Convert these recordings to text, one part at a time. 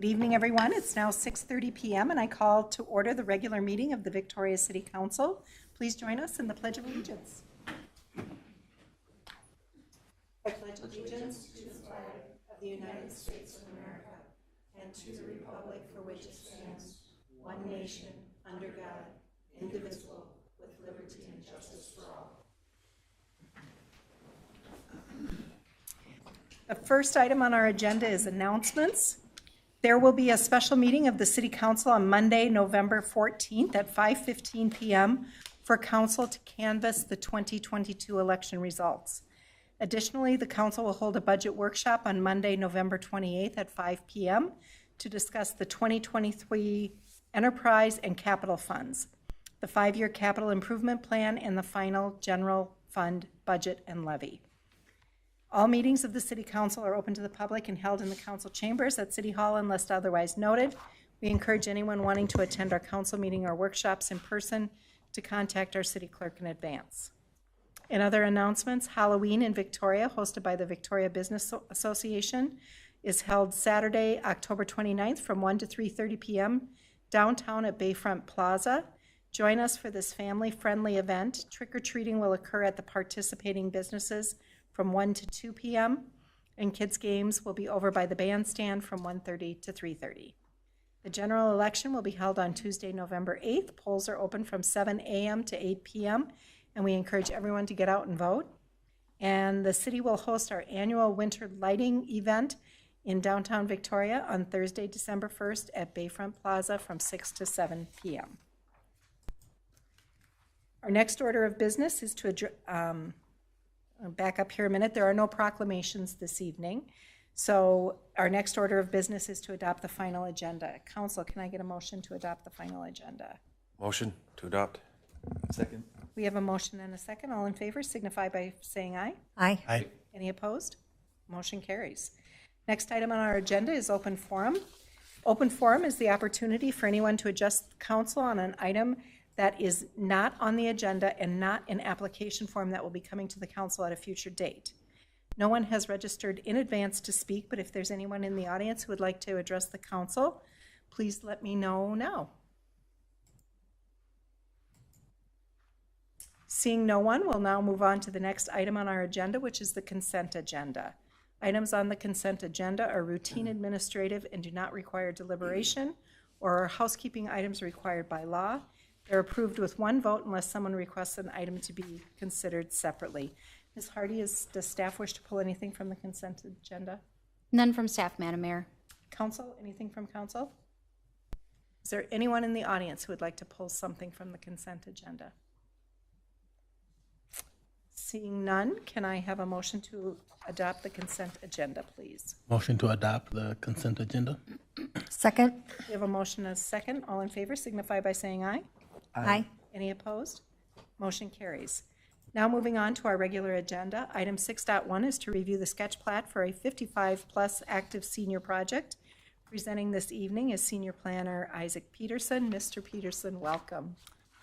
Good evening, everyone. It's now 6:30 p.m. and I call to order the regular meeting of the Victoria City Council. Please join us in the Pledge of Allegiance. I pledge allegiance to the flag of the United States of America and to the republic for which it stands, one nation, under God, indivisible, with liberty and justice for all. The first item on our agenda is announcements. There will be a special meeting of the City Council on Monday, November 14th at 5:15 p.m. for Council to canvass the 2022 election results. Additionally, the Council will hold a budget workshop on Monday, November 28th at 5 p.m. to discuss the 2023 enterprise and capital funds, the 5-year capital improvement plan, and the final general fund budget and levy. All meetings of the City Council are open to the public and held in the council chambers at City Hall unless otherwise noted. We encourage anyone wanting to attend our council meeting or workshops in person to contact our city clerk in advance. In other announcements, Halloween in Victoria, hosted by the Victoria Business Association, is held Saturday, October 29th from 1 to 3:30 p.m. downtown at Bayfront Plaza. Join us for this family-friendly event. Trick-or-treating will occur at the participating businesses from 1 to 2 p.m., and kids' games will be over by the bandstand from 1:30 to 3:30. The general election will be held on Tuesday, November 8th. Polls are open from 7 a.m. to 8 p.m., and we encourage everyone to get out and vote. And the city will host our annual winter lighting event in downtown Victoria on Thursday, December 1st at Bayfront Plaza from 6 to 7 p.m. Our next order of business is to back up here a minute. There are no proclamations this evening. So our next order of business is to adopt the final agenda. Council, can I get a motion to adopt the final agenda? Motion to adopt. Second. We have a motion and a second. All in favor signify by saying aye. Aye. Aye. Any opposed? Motion carries. Next item on our agenda is open forum. Open forum is the opportunity for anyone to address the council on an item that is not on the agenda and not an application form that will be coming to the council at a future date. No one has registered in advance to speak, but if there's anyone in the audience who would like to address the council, please let me know now. Seeing no one, we'll now move on to the next item on our agenda, which is the consent agenda. Items on the consent agenda are routine administrative and do not require deliberation or are housekeeping items required by law. They're approved with one vote unless someone requests an item to be considered separately. Ms. Hardy, does staff wish to pull anything from the consent agenda? None from staff, Madam Mayor. Council, anything from council? Is there anyone in the audience who would like to pull something from the consent agenda? Seeing none, can I have a motion to adopt the consent agenda, please? Motion to adopt the consent agenda. Second. We have a motion and a second. All in favor signify by saying aye. Aye. Any opposed? Motion carries. Now moving on to our regular agenda. Item 6.1 is to review the sketch plat for a 55-plus active senior project. Presenting this evening is Senior Planner Isaac Peterson. Mr. Peterson, welcome.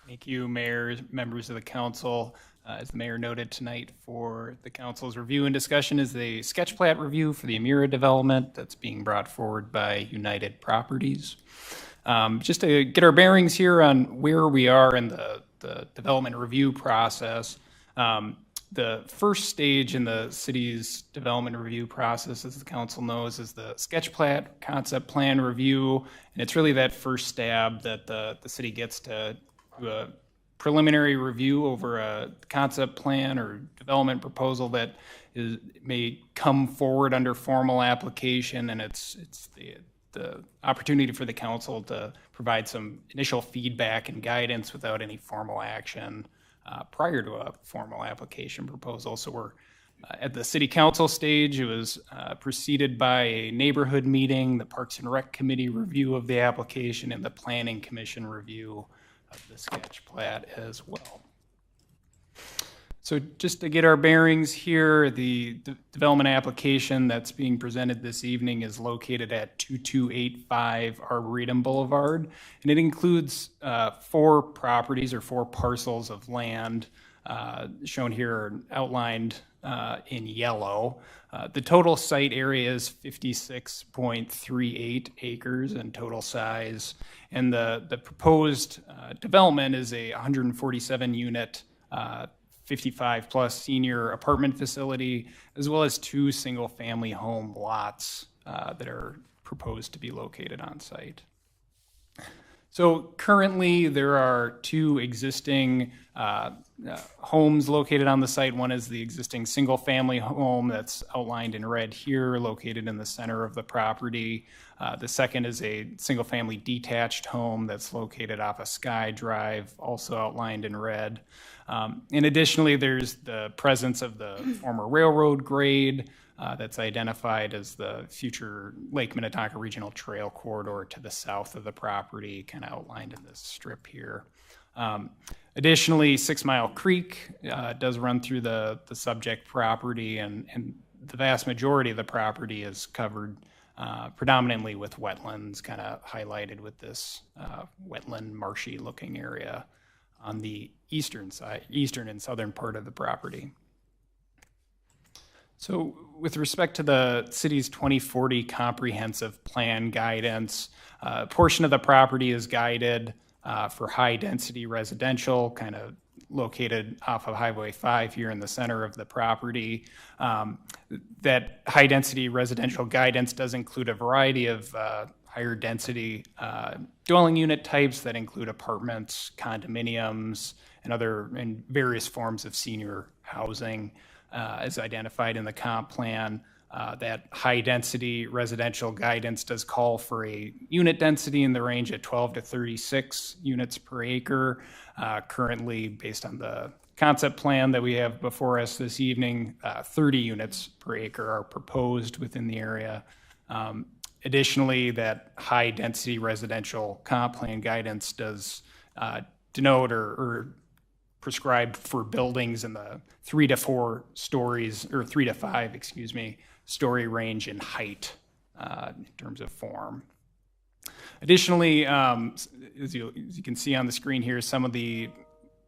Thank you, Mayor, members of the council. As the mayor noted tonight, for the council's review and discussion is the sketch plat review for the Amira development that's being brought forward by United Properties. Just to get our bearings here on where we are in the development review process, the first stage in the city's development review process, as the council knows, is the sketch plat concept plan review, and it's really that first stab that the city gets to do a preliminary review over a concept plan or development proposal that may come forward under formal application, and it's the opportunity for the council to provide some initial feedback and guidance without any formal action prior to a formal application proposal. So we're at the city council stage. It was preceded by a neighborhood meeting, the Parks and Rec Committee review of the application, and the Planning Commission review of the sketch plat as well. So just to get our bearings here, the development application that's being presented this evening is located at 2285 Arboretum Boulevard, and it includes 4 properties or 4 parcels of land shown here, outlined in yellow. The total site area is 56.38 acres in total size, and the proposed development is a 147-unit 55-plus senior apartment facility, as well as 2 single-family home lots that are proposed to be located on site. So currently, there are 2 existing homes located on the site. One is the existing single-family home that's outlined in red here, located in the center of the property. The second is a single-family detached home that's located off a Sky Drive, also outlined in red. And additionally, there's the presence of the former railroad grade that's identified as the future Lake Minnetonka Regional Trail corridor to the south of the property, kind of outlined in this strip here. Additionally, 6 Mile Creek does run through the subject property, and the vast majority of the property is covered predominantly with wetlands, kind of highlighted with this wetland, marshy-looking area on the eastern and southern part of the property. So with respect to the city's 2040 comprehensive plan guidance, a portion of the property is guided for high-density residential, kind of located off of Highway 5 here in the center of the property. That high-density residential guidance does include a variety of higher density dwelling unit types that include apartments, condominiums, and various forms of senior housing. As identified in the comp plan, that high-density residential guidance does call for a unit density in the range of 12 to 36 units per acre. Currently, based on the concept plan that we have before us this evening, 30 units per acre are proposed within the area. Additionally, that high-density residential comp plan guidance does denote or prescribed for buildings in the 3 to 4 stories, or 3 to 5, story range in height in terms of form. Additionally, as you can see on the screen here, some of the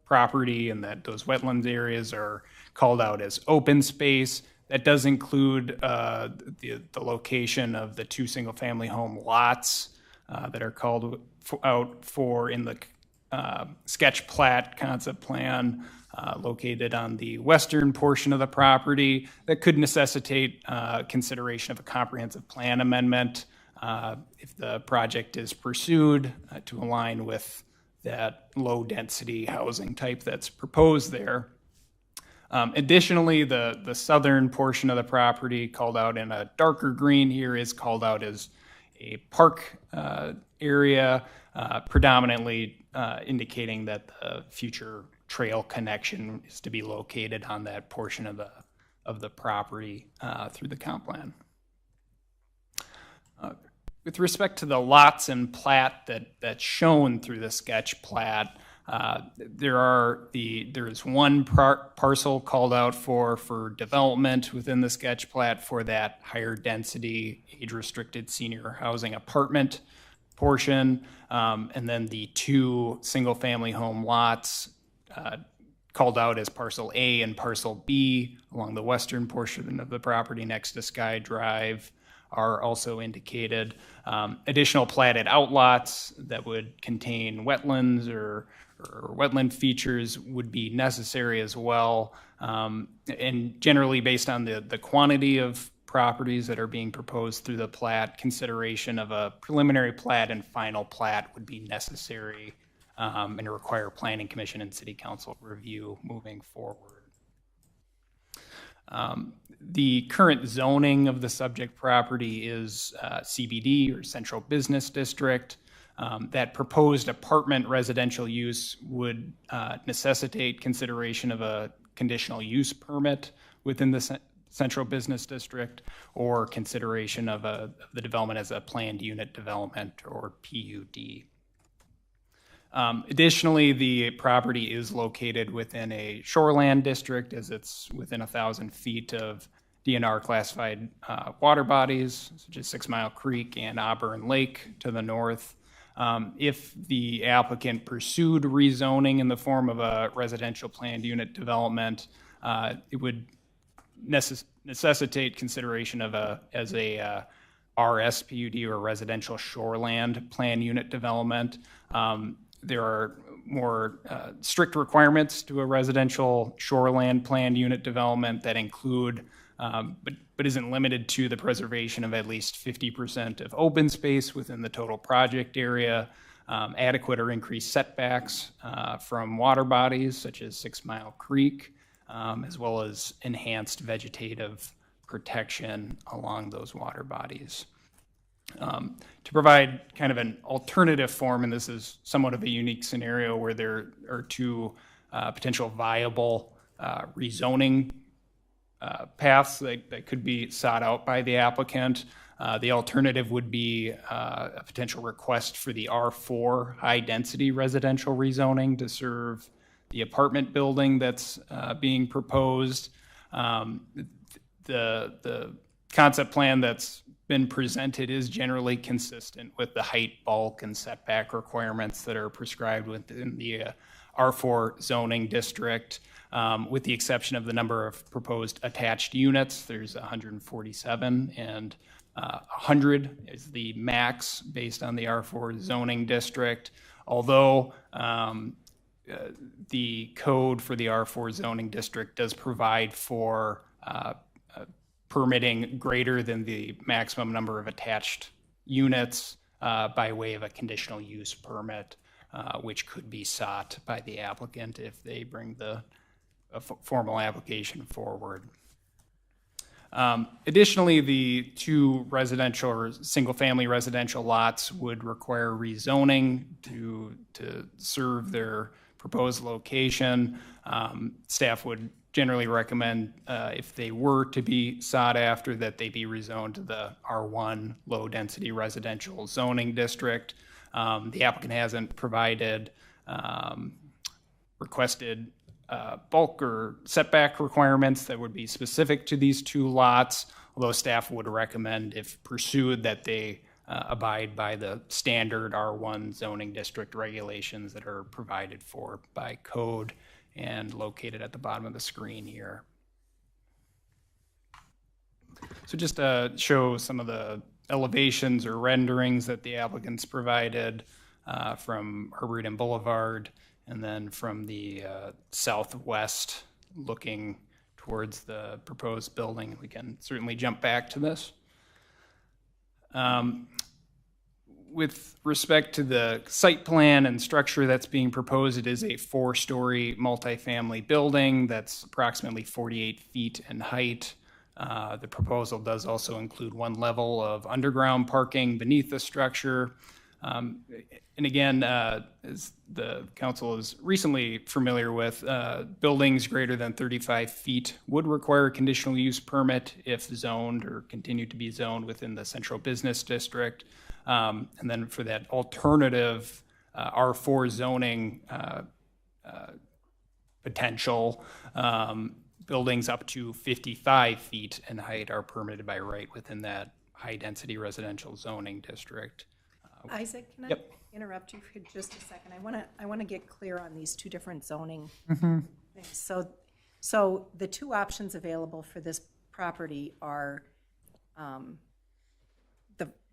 property and those wetlands areas are called out as open space. That does include the location of the 2 single-family home lots that are called out for in the sketch plat concept plan located on the western portion of the property that could necessitate consideration of a comprehensive plan amendment if the project is pursued to align with that low density housing type that's proposed there. Additionally, the southern portion of the property, called out in a darker green here, is called out as a park area, predominantly indicating that the future trail connection is to be located on that portion of the property through the comp plan. With respect to the lots and plat that's shown through the sketch plat, there is one parcel called out for development within the sketch plat for that higher density age-restricted senior housing apartment portion, and then the 2 single-family home lots called out as parcel A and parcel B along the western portion of the property next to Sky Drive are also indicated. Additional platted outlots that would contain wetlands or wetland features would be necessary as well. And generally, based on the quantity of properties that are being proposed through the plat, consideration of a preliminary plat and final plat would be necessary and require Planning Commission and City Council review moving forward. The current zoning of the subject property is CBD, or Central Business District. That proposed apartment residential use would necessitate consideration of a conditional use permit within the Central Business District, or consideration of the development as a planned unit development, or PUD. Additionally, the property is located within a shoreland district, as it's within 1,000 feet of DNR classified water bodies, such as 6 Mile Creek and Auburn Lake to the north. If the applicant pursued rezoning in the form of a residential planned unit development, it would necessitate consideration of as a RSPUD or residential shoreland plan unit development. There are more strict requirements to a residential shoreland plan unit development that include, but isn't limited to, the preservation of at least 50% of open space within the total project area, adequate or increased setbacks from water bodies such as 6 Mile Creek, as well as enhanced vegetative protection along those water bodies. To provide kind of an alternative form, and this is somewhat of a unique scenario where there are two potential viable rezoning paths that could be sought out by the applicant. The alternative would be a potential request for the R4 high-density residential rezoning to serve the apartment building that's being proposed. The concept plan that's been presented is generally consistent with the height, bulk, and setback requirements that are prescribed within the R4 zoning district, with the exception of the number of proposed attached units. There's 147, and 100 is the max based on the R4 zoning district. Although the code for the R4 zoning district does provide for permitting greater than the maximum number of attached units by way of a conditional use permit, which could be sought by the applicant if they bring a formal application forward. Additionally, the two residential or single-family residential lots would require rezoning to serve their proposed location. Staff would generally recommend, if they were to be sought after, that they be rezoned to the R1 low-density residential zoning district. The applicant hasn't provided requested bulk or setback requirements that would be specific to these two lots, although staff would recommend, if pursued, that they abide by the standard R1 zoning district regulations that are provided for by code and located at the bottom of the screen here. So just to show some of the elevations or renderings that the applicants provided from Arboretum Boulevard, and then from the southwest looking towards the proposed building. We can certainly jump back to this. With respect to the site plan and structure that's being proposed, it is a 4-story multifamily building that's approximately 48 feet in height. The proposal does also include 1 level of underground parking beneath the structure. And again, as the council is recently familiar with, buildings greater than 35 feet would require a conditional use permit if zoned or continue to be zoned within the central business district. And then for that alternative R4 zoning potential, buildings up to 55 feet in height are permitted by right within that high-density residential zoning district. Isaac, can Yep. I interrupt you for just a second? I want to get clear on these two different zoning things. So the two options available for this property are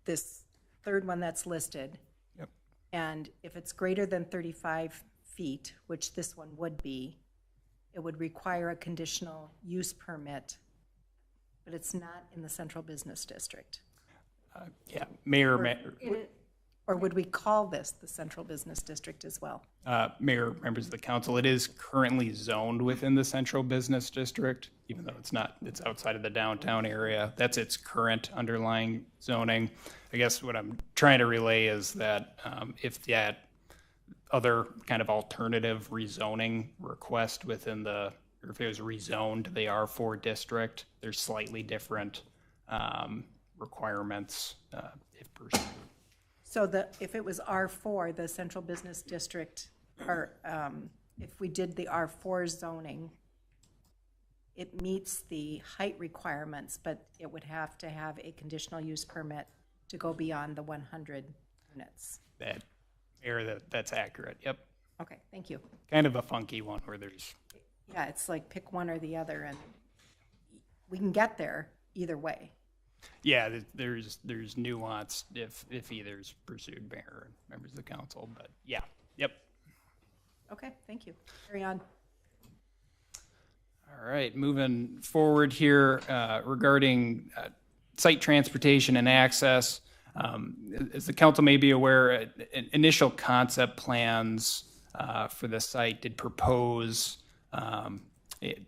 this third one that's listed. Yep. And if it's greater than 35 feet, which this one would be, it would require a conditional use permit, but it's not in the central business district. Yeah, Mayor, Or would we call this the central business district as well? Mayor, members of the council, it is currently zoned within the central business district, even though it's not, it's outside of the downtown area. That's its current underlying zoning. I guess what I'm trying to relay is that if that other kind of alternative rezoning request within the, or if it was rezoned to the R4 district, there's slightly different requirements if pursued. So if it was R4, the central business district, or if we did the R4 zoning, it meets the height requirements, but it would have to have a conditional use permit to go beyond the 100 units. That's accurate, yep. Okay, thank you. Kind of a funky one where there's... Yeah, it's like pick one or the other, and we can get there either way. Yeah, there's nuance if either's pursued, mayor and members of the council, but yeah, yep. Okay, thank you. Carry on. All right, moving forward here regarding site transportation and access. As the council may be aware, initial concept plans for the site did propose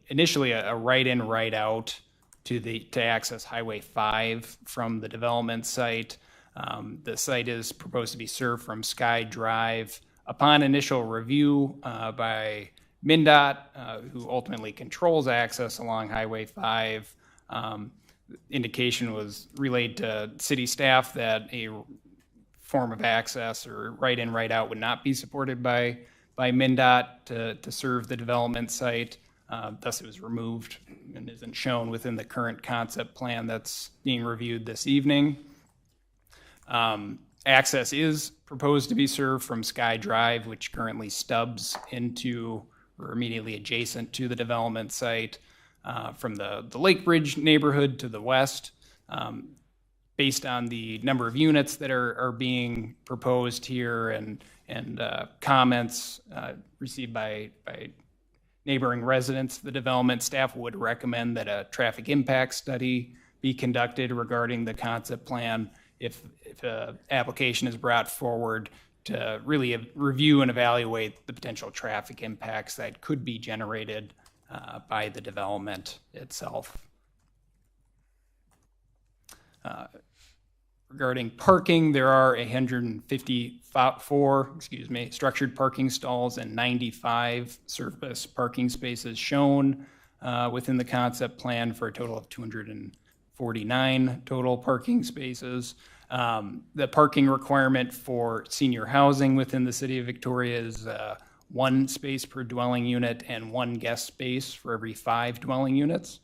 initially a right-in, right-out to access Highway 5 from the development site. The site is proposed to be served from Sky Drive. Upon initial review by MnDOT, who ultimately controls access along Highway 5, indication was relayed to city staff that a form of access or right-in, right-out would not be supported by MnDOT to serve the development site. Thus, it was removed and isn't shown within the current concept plan that's being reviewed this evening. Access is proposed to be served from Sky Drive, which currently stubs into or immediately adjacent to the development site from the Lake Bridge neighborhood to the west. Based on the number of units that are being proposed here and comments received by neighboring residents, the development staff would recommend that a traffic impact study be conducted regarding the concept plan if an application is brought forward to really review and evaluate the potential traffic impacts that could be generated by the development itself. Regarding parking, there are 154 structured parking stalls and 95 surface parking spaces shown within the concept plan for a total of 249 total parking spaces. The parking requirement for senior housing within the city of Victoria is 1 space per dwelling unit and 1 guest space for every 5 dwelling units.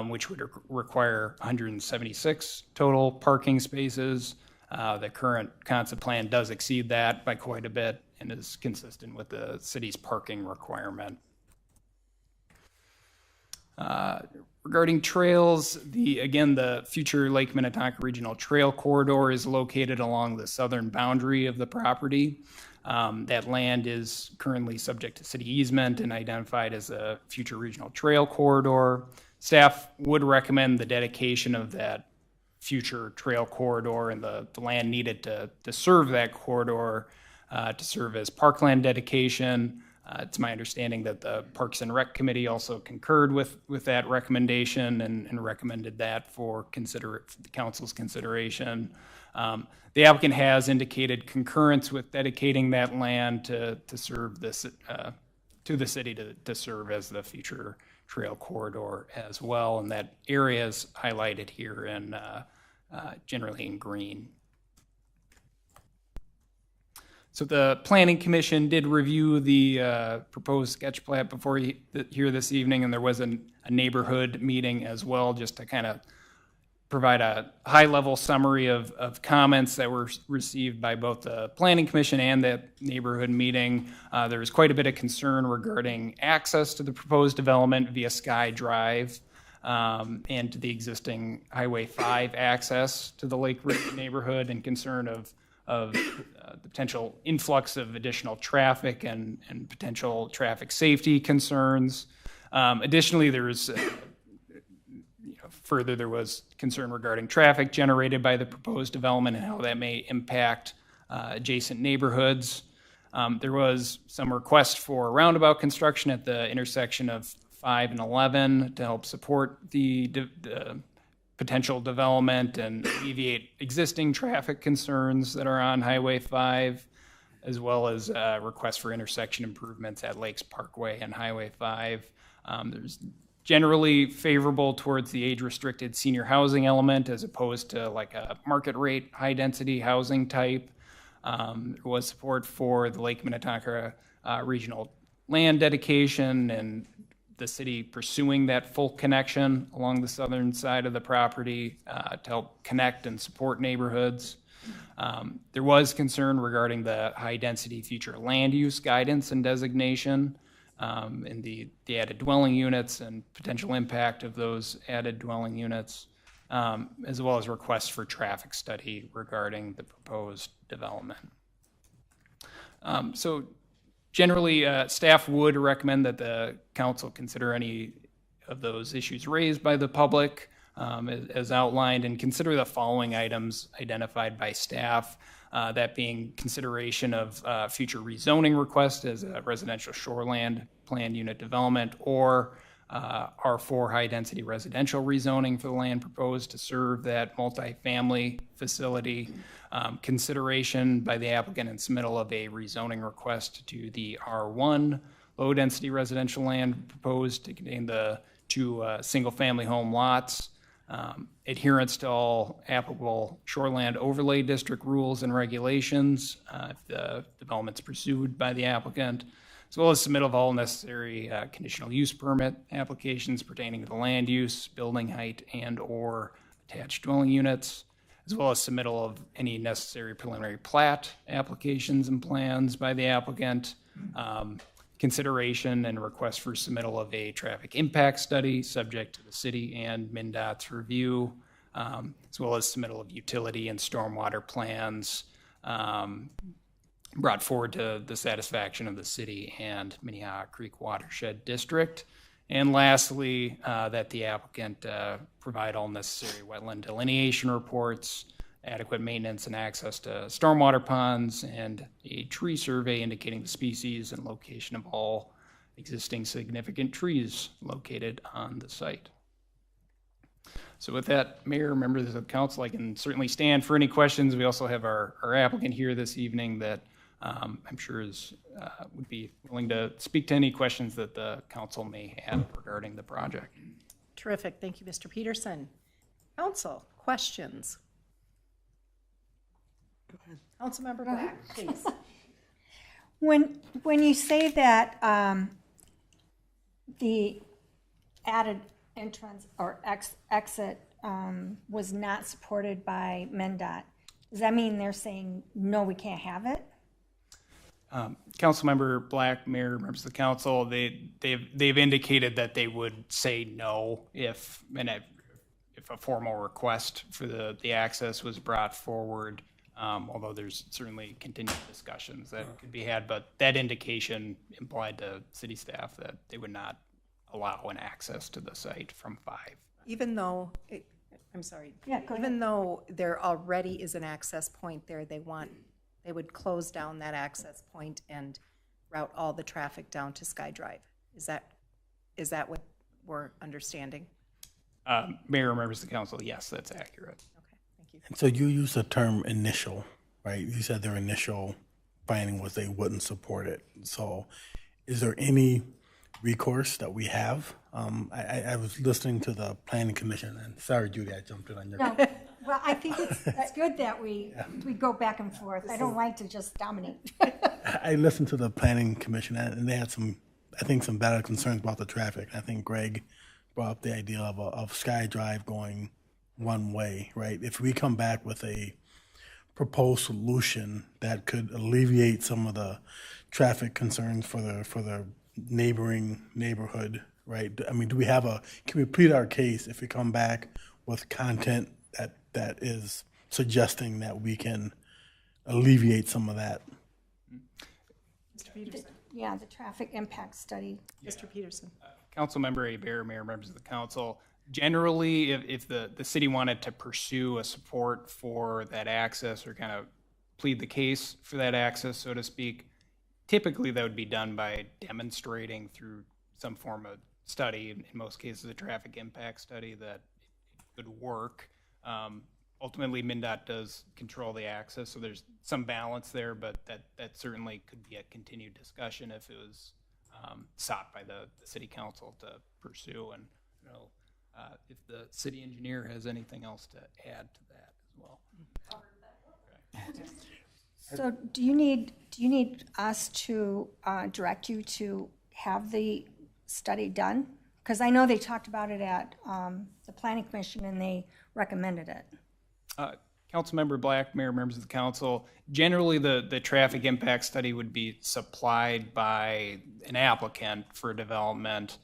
Which would require 176 total parking spaces. The current concept plan does exceed that by quite a bit and is consistent with the city's parking requirement. Regarding trails, the future Lake Minnetonka Regional Trail Corridor is located along the southern boundary of the property. That land is currently subject to city easement and identified as a future regional trail corridor. Staff would recommend the dedication of that future trail corridor and the land needed to serve that corridor to serve as parkland dedication. It's my understanding that the Parks and Rec Committee also concurred with that recommendation and recommended that for the council's consideration. The applicant has indicated concurrence with dedicating that land to serve this to the city to serve as the future trail corridor as well, and that area is highlighted here in generally in green. So the Planning Commission did review the proposed sketch plat before here this evening, and there was a neighborhood meeting as well, just to kind of provide a high-level summary of comments that were received by both the Planning Commission and the neighborhood meeting. There was quite a bit of concern regarding access to the proposed development via Sky Drive and to the existing Highway 5 access to the Lake Ridge neighborhood, and concern of the potential influx of additional traffic and potential traffic safety concerns. Additionally, there was further, there was concern regarding traffic generated by the proposed development and how that may impact adjacent neighborhoods. There was some request for roundabout construction at the intersection of 5 and 11 to help support the potential development and alleviate existing traffic concerns that are on Highway 5, as well as requests for intersection improvements at Lakes Parkway and Highway 5. There's generally favorable towards the age-restricted senior housing element as opposed to like a market rate, high-density housing type. There was support for the Lake Minnetonka regional land dedication and the city pursuing that full connection along the southern side of the property to help connect and support neighborhoods. There was concern regarding the high-density future land use guidance and designation. in the added dwelling units and potential impact of those added dwelling units, as well as requests for traffic study regarding the proposed development. So generally, staff would recommend that the council consider any of those issues raised by the public as outlined, and consider the following items identified by staff, that being consideration of future rezoning request as a residential shoreland plan unit development, or R4 high-density residential rezoning for the land proposed to serve that multifamily facility, consideration by the applicant and submittal of a rezoning request to the R1 low-density residential land proposed to contain the 2 single-family home lots, adherence to all applicable shoreland overlay district rules and regulations if the development's pursued by the applicant, as well as submittal of all necessary conditional use permit applications pertaining to the land use, building height, and/or attached dwelling units, as well as submittal of any necessary preliminary plat applications and plans by the applicant, consideration and request for submittal of a traffic impact study subject to the city and MnDOT's review, as well as submittal of utility and stormwater plans brought forward to the satisfaction of the city and Minnehaha Creek Watershed District. And lastly, that the applicant provide all necessary wetland delineation reports, adequate maintenance and access to stormwater ponds, and a tree survey indicating the species and location of all existing significant trees located on the site. So with that, Mayor, members of the council, I can certainly stand for any questions. We also have our applicant here this evening that I'm sure would be willing to speak to any questions that the council may have regarding the project. Terrific. Thank you, Mr. Peterson. Council, questions? Councilmember Black, please. When you say that the added entrance or exit was not supported by MnDOT, does that mean they're saying, no, we can't have it? Councilmember Black, Mayor, members of the council, they've indicated that they would say no if a formal request for the access was brought forward. Although there's certainly continued discussions that could be had, but that indication implied to city staff that they would not allow an access to the site from 5. Even though, I'm sorry. Yeah, go ahead. Even though there already is an access point there, they would close down that access point and route all the traffic down to Sky Drive. Is that what we're understanding? Mayor, members of the council, yes, that's accurate. And so you use the term initial, right? You said their initial finding was they wouldn't support it. So is there any recourse that we have? I was listening to the planning commission, and sorry, Judy, I jumped in on your. No. Well, I think it's good that we go back and forth. I don't like to just dominate. I listened to the planning commission, and they had some valid concerns about the traffic. I think Greg brought up the idea of Sky Drive going one way, right? If we come back with a proposed solution that could alleviate some of the traffic concerns for the neighboring neighborhood, right? I mean, can we plead our case if we come back with content that is suggesting that we can alleviate some of that? Mr. Peterson. Yeah, the traffic impact study. Mr. Peterson. Councilmember Amira, Mayor, members of the council, generally, if the city wanted to pursue a support for that access or kind of plead the case for that access, so to speak, typically that would be done by demonstrating through some form of study, in most cases a traffic impact study, that it could work. Ultimately, MnDOT does control the access, so there's some balance there, but that certainly could be a continued discussion if it was sought by the city council to pursue. And if the city engineer has anything else to add to that as well. Okay. So do you need us to direct you to have the study done? Because I know they talked about it at the planning commission and they recommended it. Councilmember Black, Mayor, members of the council, generally the traffic impact study would be supplied by an applicant for development,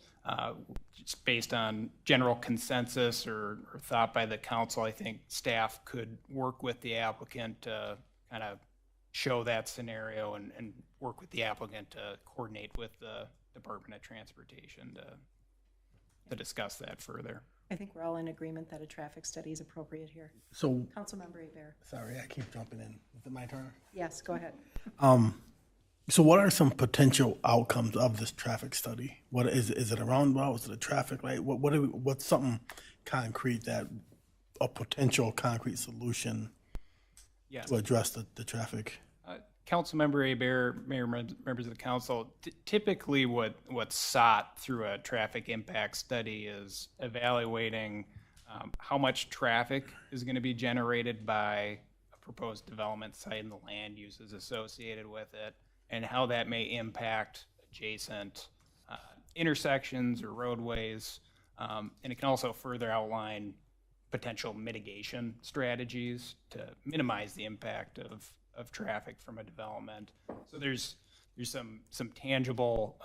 just based on general consensus or thought by the council. I think staff could work with the applicant to kind of show that scenario and work with the applicant to coordinate with the Department of Transportation to discuss that further. I think we're all in agreement that a traffic study is appropriate here. So, Councilmember Hebert. sorry, I keep jumping in. Is it my turn? Yes, go ahead. So what are some potential outcomes of this traffic study? What is it a roundabout? Is it a traffic light? What's something concrete that a potential concrete solution Yes. to address the traffic? Councilmember Hebert, Mayor, members of the council, typically what's sought through a traffic impact study is evaluating how much traffic is going to be generated by a proposed development site and the land uses associated with it, and how that may impact adjacent intersections or roadways. And it can also further outline potential mitigation strategies to minimize the impact of traffic from a development. So there's some tangible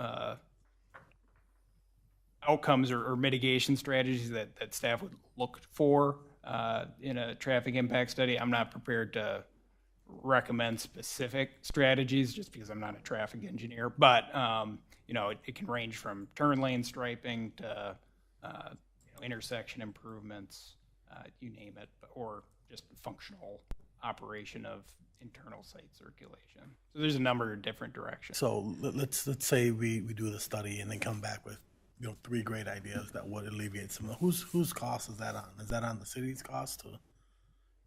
outcomes or mitigation strategies that staff would look for in a traffic impact study. I'm not prepared to recommend specific strategies just because I'm not a traffic engineer, but it can range from turn lane striping to intersection improvements, you name it, or just functional operation of internal site circulation. So there's a number of different directions. So let's say we do the study and then come back with 3 great ideas that would alleviate some of whose cost is that on? Is that on the city's cost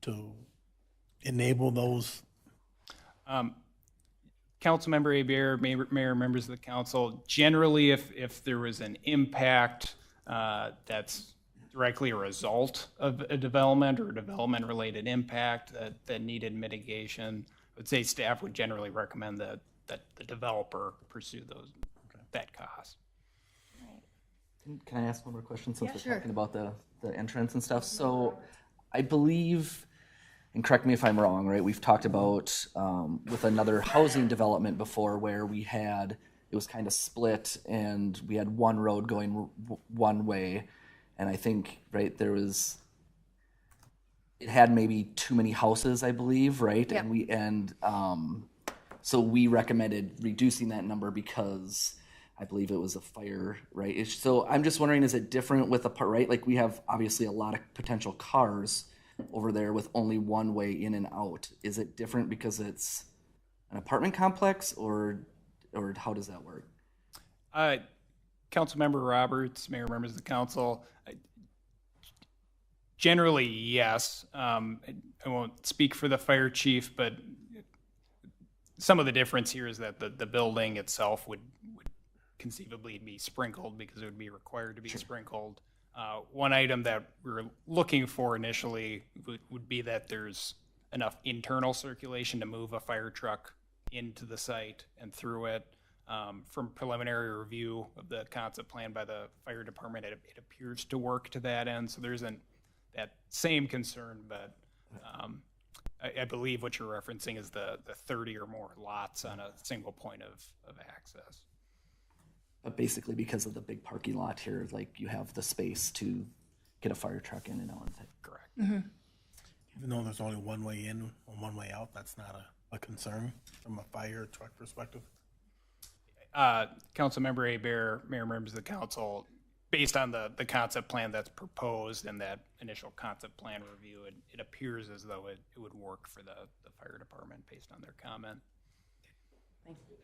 to enable those? Councilmember Hebert, Mayor, members of the council, generally if there was an impact that's directly a result of a development or development-related impact that needed mitigation, I would say staff would generally recommend that the developer pursue that cost. Can I ask one more question since Yeah, we're sure. talking about the entrance and stuff? So I believe, and correct me if I'm wrong, right? We've talked about with another housing development before where it was kind of split and we had one road going one way. And I think, right, it had maybe too many houses, I believe, right? Yep. So we recommended reducing that number because I believe it was a fire, right? So I'm just wondering, is it different with right? Like we have obviously a lot of potential cars over there with only one way in and out. Is it different because it's an apartment complex or how does that work? Councilmember Roberts, Mayor, members of the council, generally, yes. I won't speak for the fire chief, but some of the difference here is that the building itself would conceivably be sprinkled because it would be required to be sprinkled. One item that we were looking for initially would be that there's enough internal circulation to move a fire truck into the site and through it. From preliminary review of the concept plan by the fire department, it appears to work to that end. So there isn't that same concern, but I believe what you're referencing is the 30 or more lots on a single point of access. But basically because of the big parking lot here, like you have the space to get a fire truck in and out. Correct. Even though there's only one way in and one way out, that's not a concern from a fire truck perspective? Councilmember Hebert, Mayor, members of the council, based on the concept plan that's proposed and that initial concept plan review, it appears as though it would work for the fire department based on their comment. Thank you.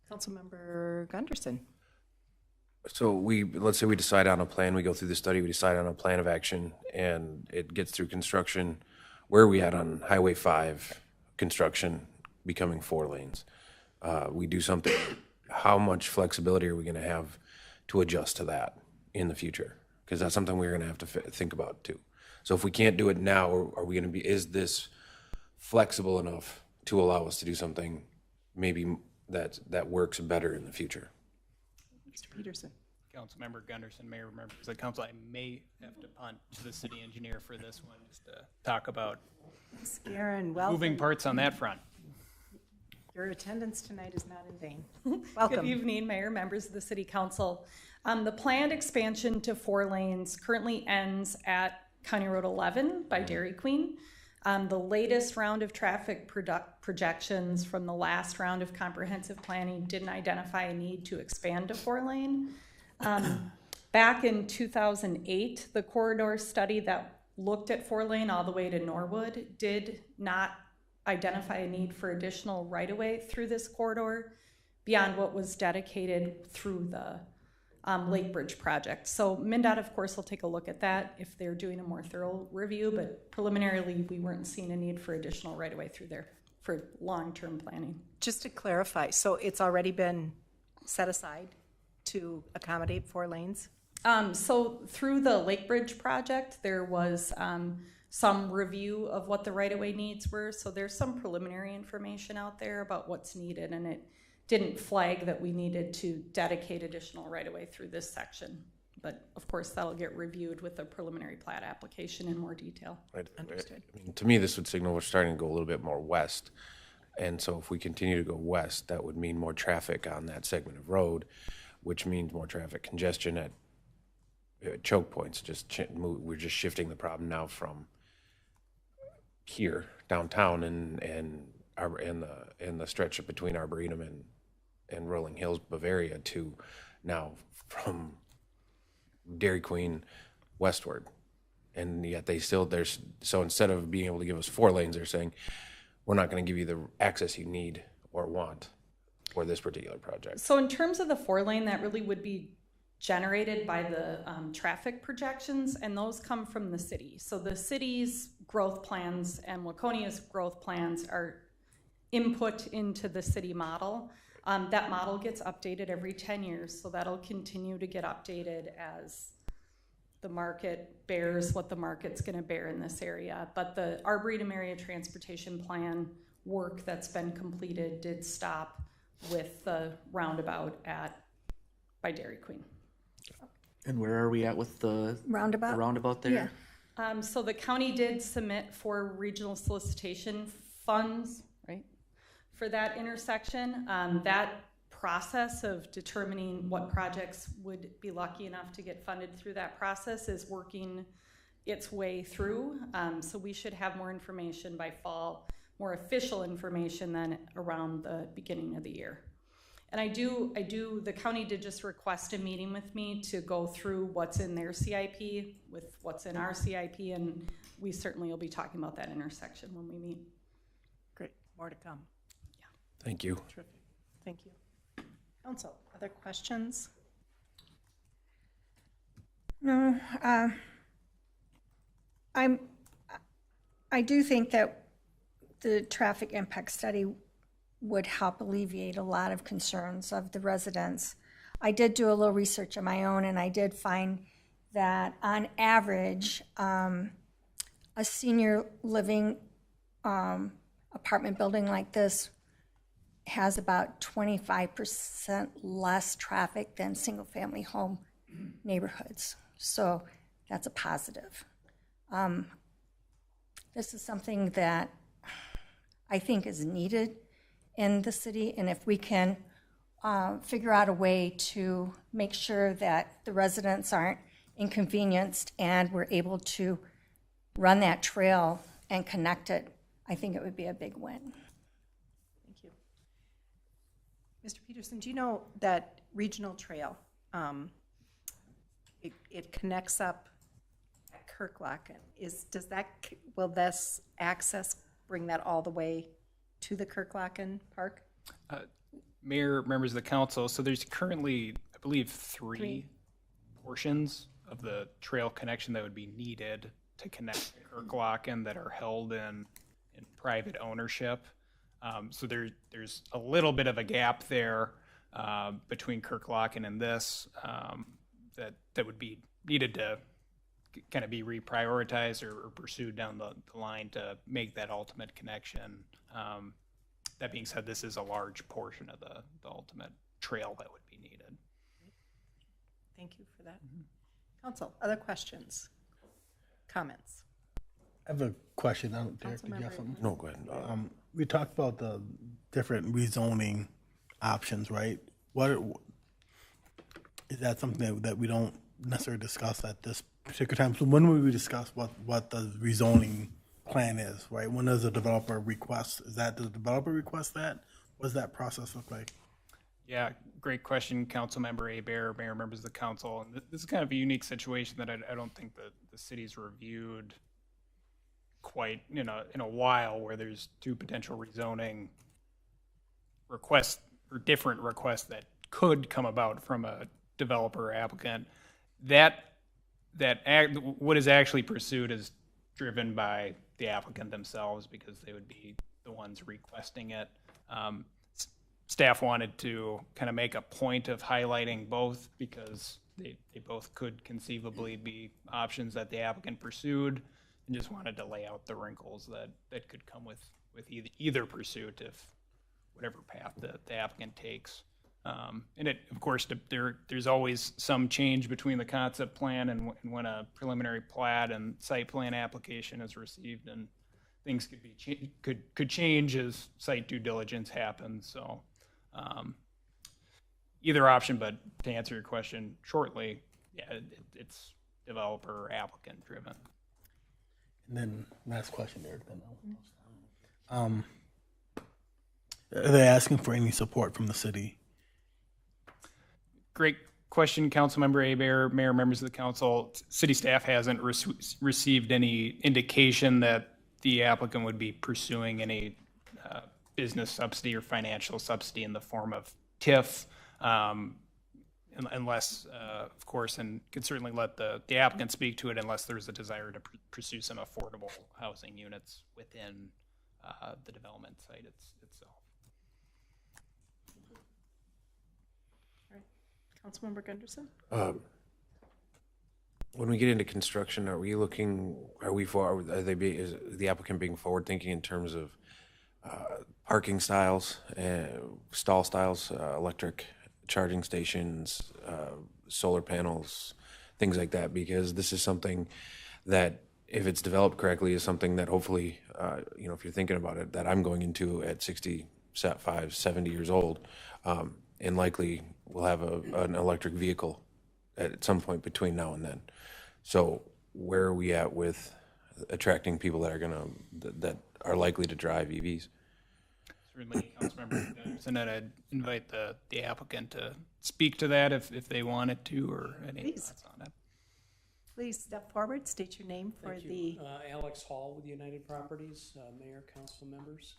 Councilmember Gunderson. So let's say we decide on a plan, we go through the study, we decide on a plan of action, and it gets through construction. Where are we at on Highway 5 construction becoming 4 lanes? We do something, how much flexibility are we gonna have to adjust to that in the future? Because that's something we're gonna have to think about too. So if we can't do it now, are we gonna is this flexible enough to allow us to do something maybe that works better in the future? Mr. Peterson. Councilmember Gunderson, Mayor, members of the council, I may have to punt to the city engineer for this one, just to talk about Karen, moving welcome. parts on that front. Your attendance tonight is not in vain. Good Welcome. evening, Mayor, members of the City Council. The planned expansion to 4 lanes currently ends at County Road 11 by Dairy Queen. The latest round of traffic projections from the last round of comprehensive planning didn't identify a need to expand to 4-lane. Back in 2008, the corridor study that looked at 4-lane all the way to Norwood did not identify a need for additional right-of-way through this corridor beyond what was dedicated through the Lake Bridge project. So MnDOT, of course, will take a look at that if they're doing a more thorough review, but preliminarily, we weren't seeing a need for additional right-of-way through there for long-term planning. Just to clarify, so it's already been set aside to accommodate 4 lanes? So through the Lake Bridge project, there was some review of what the right-of-way needs were. So there's some preliminary information out there about what's needed, and it didn't flag that we needed to dedicate additional right-of-way through this section. But of course, that'll get reviewed with the preliminary plat application in more detail. Right. Understood. I mean, to me, this would signal we're starting to go a little bit more west. And so if we continue to go west, that would mean more traffic on that segment of road, which means more traffic congestion at choke points. We're just shifting the problem now from here downtown and the stretch between Arboretum and Rolling Hills, Bavaria, to now from Dairy Queen westward. And yet so instead of being able to give us 4 lanes, they're saying, we're not going to give you the access you need or want for this particular project. So in terms of the 4-lane, that really would be generated by the traffic projections, and those come from the city. So the city's growth plans and Laconia's growth plans are input into the city model. That model gets updated every 10 years, so that'll continue to get updated as the market bears what the market's going to bear in this area. But the Arboretum Area Transportation Plan work that's been completed did stop with the roundabout by Dairy Queen. And where are we at with the Roundabout? the roundabout there? Yeah. So the county did submit for regional solicitation funds, right, for that intersection. That process of determining what projects would be lucky enough to get funded through that process is working its way through. So we should have more information by fall, more official information than around the beginning of the year. And the county did just request a meeting with me to go through what's in their CIP with what's in our CIP, and we certainly will be talking about that intersection when we meet. Great, more to come. Thank you. Terrific, thank you. Council, other questions? No, I do think that the traffic impact study would help alleviate a lot of concerns of the residents. I did do a little research of my own, and I did find that on average, a senior living apartment building like this has about 25% less traffic than single-family home neighborhoods. So that's a positive. This is something that I think is needed in the city, and if we can figure out a way to make sure that the residents aren't inconvenienced and we're able to run that trail and connect it, I think it would be a big win. Thank you. Mr. Peterson, do you know that regional trail, it connects up at Kirklocken? Will this access bring that all the way to the Kirklocken Park? Mayor, members of the council, so there's currently, I believe, three portions of the trail connection that would be needed to connect to Kirklocken that are held in private ownership. So there's a little bit of a gap there between Kirklocken and this that would be needed to kind of be reprioritized or pursued down the line to make that ultimate connection. That being said, this is a large portion of the ultimate trail that would be needed. Thank you for that. Council, other questions, comments? I have a question. I don't, Derek, did you have something? No, go ahead. We talked about the different rezoning options, right? Is that something that we don't necessarily discuss at this particular time? So when will we discuss what the rezoning plan is, right? When does the developer request? Does the developer request that? What does that process look like? Yeah, great question, Councilmember Abear, Mayor, members of the council. And this is kind of a unique situation that I don't think that the city's reviewed quite in a while, where there's two potential rezoning requests or different requests that could come about from a developer or applicant. What is actually pursued is driven by the applicant themselves, because they would be the ones requesting it. Staff wanted to kind of make a point of highlighting both, because they both could conceivably be options that the applicant pursued, and just wanted to lay out the wrinkles that could come with either pursuit, if whatever path the applicant takes. And it, of course, there's always some change between the concept plan and when a preliminary plat and site plan application is received, and things could change as site due diligence happens. So either option, but to answer your question shortly, yeah, it's developer or applicant driven. And then last question, Derek. Then are they asking for any support from the city? Great question, Councilmember Abear, Mayor, members of the council. City staff hasn't received any indication that the applicant would be pursuing any business subsidy or financial subsidy in the form of TIF, unless, of course, and could certainly let the applicant speak to it, unless there's a desire to pursue some affordable housing units within the development site itself. Councilmember Gunderson? When we get into construction, are is the applicant being forward thinking in terms of parking styles, stall styles, electric charging stations, solar panels, things like that? Because this is something that, if it's developed correctly, is something that hopefully, if you're thinking about it, that I'm going into at 65, 70 years old, and likely we'll have an electric vehicle at some point between now and then. So where are we at with attracting people that are likely to drive EVs? Certainly, Councilmember Anderson, and I'd invite the applicant to speak to that if they wanted to, or any thoughts on it. Please step forward, state your name for Thank the. you. Alex Hall with United Properties, Mayor, council members.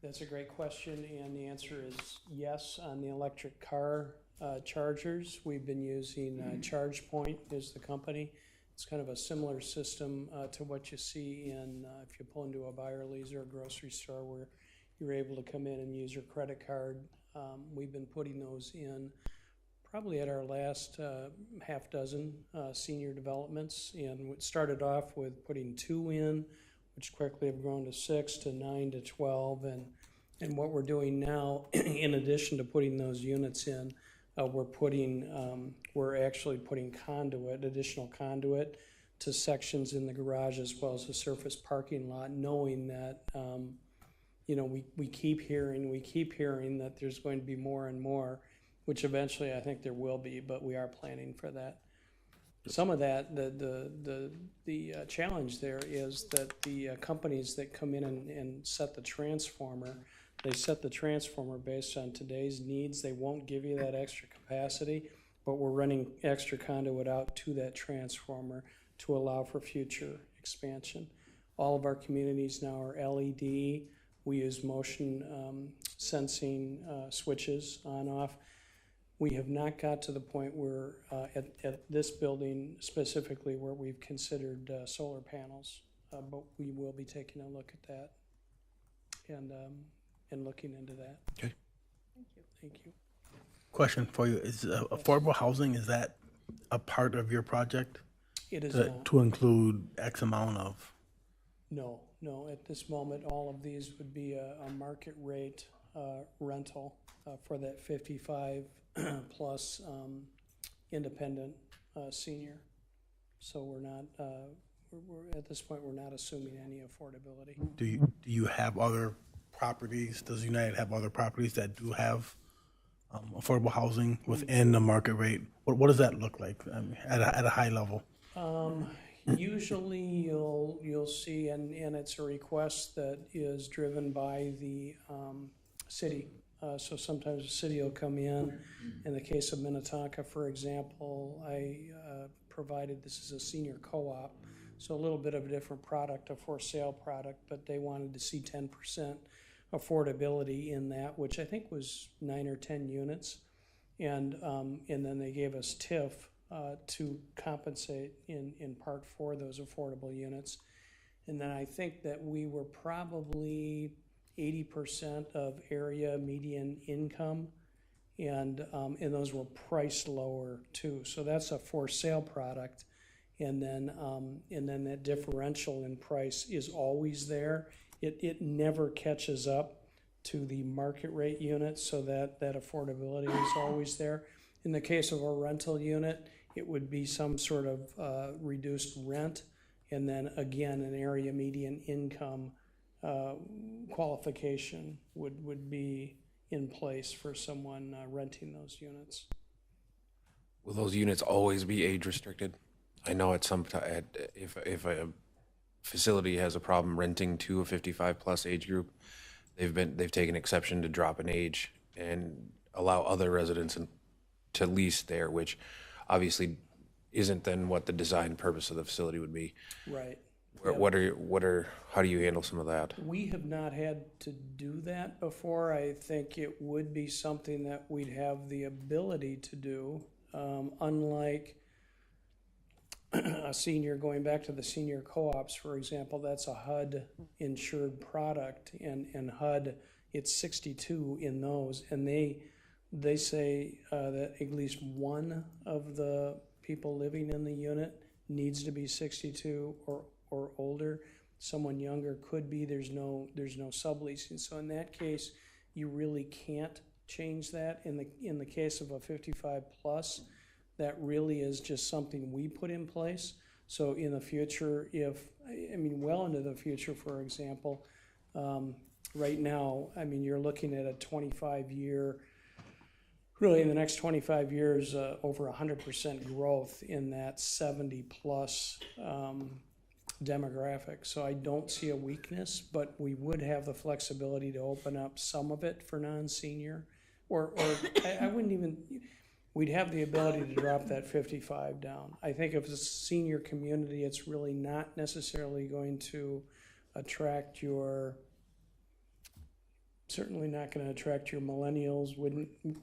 That's a great question, and the answer is yes. On the electric car chargers, we've been using ChargePoint as the company. It's kind of a similar system to what you see in if you pull into a Byerly's or a grocery store, where you're able to come in and use your credit card. We've been putting those in probably at our last half dozen senior developments, and it started off with putting 2 in, which quickly have grown to 6 to 9 to 12, and what we're doing now, in addition to putting those units in, we're actually putting additional conduit to sections in the garage as well as the surface parking lot, knowing that we keep hearing that there's going to be more and more, which eventually I think there will be, but we are planning for that. Some of that, the challenge there is that the companies that come in and set the transformer, they set the transformer based on today's needs. They won't give you that extra capacity, but we're running extra conduit out to that transformer to allow for future expansion. All of our communities now are LED. We use motion sensing switches on off. We have not got to the point where, at this building specifically, where we've considered solar panels, but we will be taking a look at that and looking into that. Okay. Thank you. Question for you: is affordable housing, is that a part of your project? It is not. To include X amount of? No. At this moment, all of these would be a market rate rental for that 55 plus independent senior. So we're not, we're at this point, we're not assuming any affordability. Do you have other properties? Does United have other properties that do have affordable housing within the market rate? What does that look like at a high level? Usually you'll see, and it's a request that is driven by the city. So sometimes the city will come in. In the case of Minnetonka, for example, I provided, this is a senior co-op, so a little bit of a different product, a for sale product, but they wanted to see 10% affordability in that, which I think was 9 or 10 units. And then they gave us TIF to compensate in part for those affordable units. And then I think that we were probably 80% of area median income, and those were priced lower too. So that's a for sale product, and then that differential in price is always there. It never catches up to the market rate unit, so that affordability is always there. In the case of a rental unit, it would be some sort of reduced rent, and then again an area median income qualification would be in place for someone renting those units. Will those units always be age restricted? I know at some time, if a facility has a problem renting to a 55 plus age group, they've taken exception to drop an age and allow other residents to lease there, which obviously isn't then what the design purpose of the facility would be. Right. How do you handle some of that? We have not had to do that before. I think it would be something that we'd have the ability to do, unlike a senior, going back to the senior co-ops, for example, that's a HUD insured product, and HUD, it's 62 in those, and they say that at least one of the people living in the unit needs to be 62 or older. Someone younger could be. There's no subleasing. So in that case, you really can't change that. In the case of a 55 plus, that really is just something we put in place. So in the future, well into the future, for example, right now, you're looking at a 25-year, really in the next 25 years, over 100% growth in that 70 plus demographic. So I don't see a weakness, but we would have the flexibility to open up some of it for non-senior, or I wouldn't even, we'd have the ability to drop that 55 down. I think if it's a senior community, it's really not necessarily going to attract certainly not going to attract your millennials.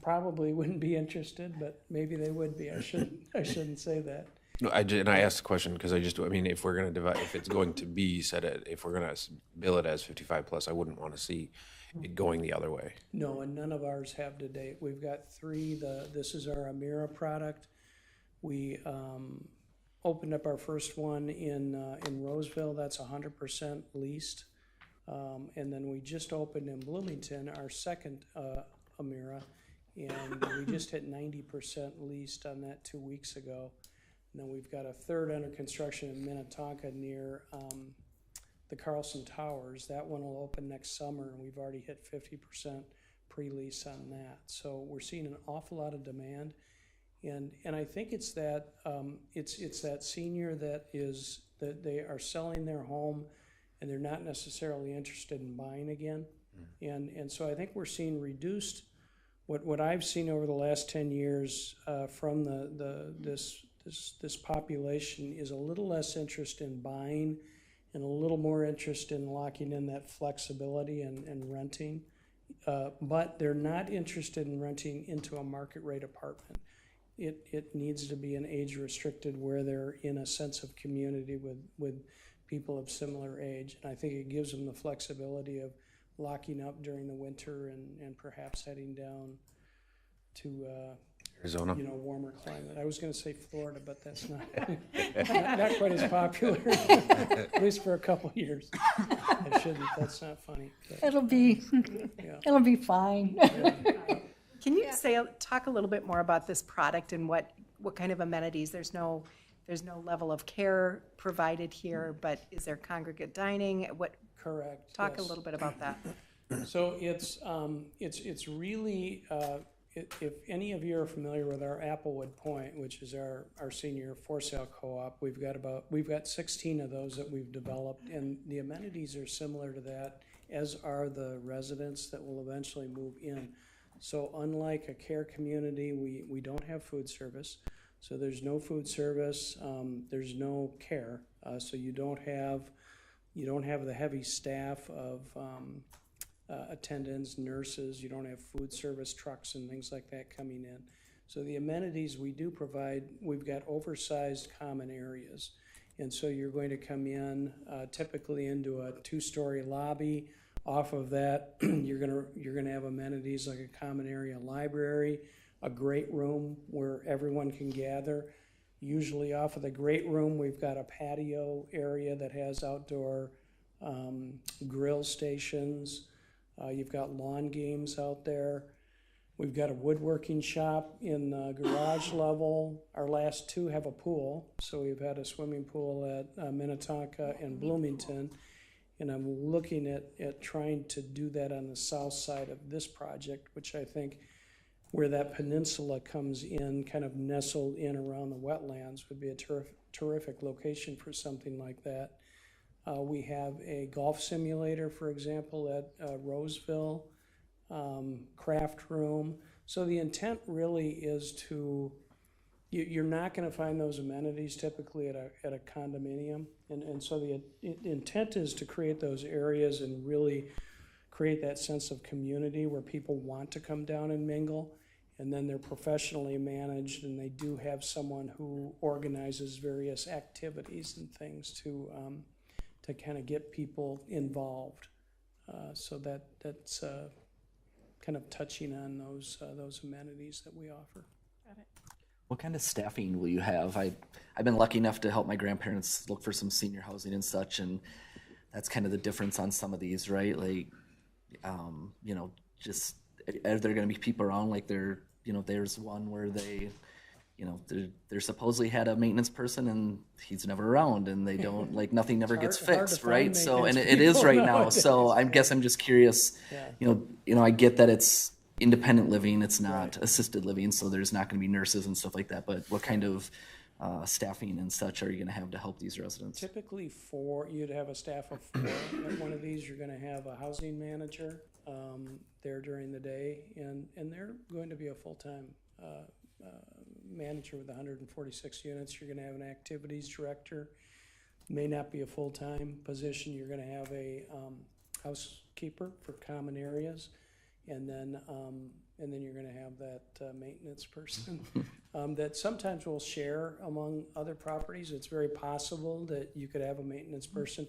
Probably wouldn't be interested, but maybe they would be. I shouldn't say that. No, I asked the question because if we're going to if it's going to be if we're going to bill it as 55 plus, I wouldn't want to see it going the other way. No, and none of ours have to date. We've got 3. This is our Amira product. We opened up our first one in Roseville. That's 100% leased. And then we just opened in Bloomington our second Amira, and we just hit 90% leased on that 2 weeks ago. And then we've got a third under construction in Minnetonka near the Carlson Towers. That one will open next summer, and we've already hit 50% pre-lease on that. So we're seeing an awful lot of demand, and I think it's that it's that senior that they are selling their home, and they're not necessarily interested in buying again. And so I think we're seeing reduced, what I've seen over the last 10 years from this population is a little less interest in buying and a little more interest in locking in that flexibility and renting. But they're not interested in renting into a market rate apartment. It needs to be an age restricted where they're in a sense of community with people of similar age. And I think it gives them the flexibility of locking up during the winter and perhaps heading down to Arizona, warmer climate. I was going to say Florida, but that's not not quite as popular, at least for a couple years. I shouldn't. That's not funny. But, It'll be fine. Can you talk a little bit more about this product and what what kind of amenities? There's no level of care provided here, but is there congregate dining? What, Correct. talk a yes. little bit about that. So it's really, if any of you are familiar with our Applewood Point, which is our senior for sale co-op, we've got 16 of those that we've developed, and the amenities are similar to that, as are the residents that will eventually move in. So unlike a care community, we don't have food service. So there's no food service, there's no care. So you don't have the heavy staff of attendants, nurses, you don't have food service trucks and things like that coming in. So the amenities we do provide, we've got oversized common areas. And so you're going to come in typically into a 2-story lobby. Off of that, you're gonna have amenities like a common area library, a great room where everyone can gather. Usually off of the great room, we've got a patio area that has outdoor grill stations. You've got lawn games out there. We've got a woodworking shop in the garage level. Our last 2 have a pool. So we've had a swimming pool at Minnetonka and Bloomington. And I'm looking at trying to do that on the south side of this project, which I think where that peninsula comes in, kind of nestled in around the wetlands, would be a terrific location for something like that. We have a golf simulator, for example, at Roseville, craft room. So the intent really is to, you're not going to find those amenities typically at a condominium. And so the intent is to create those areas and really create that sense of community where people want to come down and mingle. And then they're professionally managed, and they do have someone who organizes various activities and things to kind of get people involved. So that's kind of touching on those amenities that we offer. What kind of staffing will you have? I've been lucky enough to help my grandparents look for some senior housing and such, and that's kind of the difference on some of these, right? Like, just are there going to be people around? Like there's one where they supposedly had a maintenance person and he's never around, and they don't nothing never gets fixed, right? So, and it is right now. So I guess I'm just curious. Yeah. I get that it's independent living, it's not assisted living, so there's not going to be nurses and stuff like that. But what kind of staffing and such are you going to have to help these residents? Typically you'd have a staff of 4 at one of these. You're going to have a housing manager there during the day, and they're going to be a full-time manager with 146 units. You're going to have an activities director. May not be a full-time position. You're going to have a housekeeper for common areas. And then you're going to have that maintenance person that sometimes will share among other properties. It's very possible that you could have a maintenance person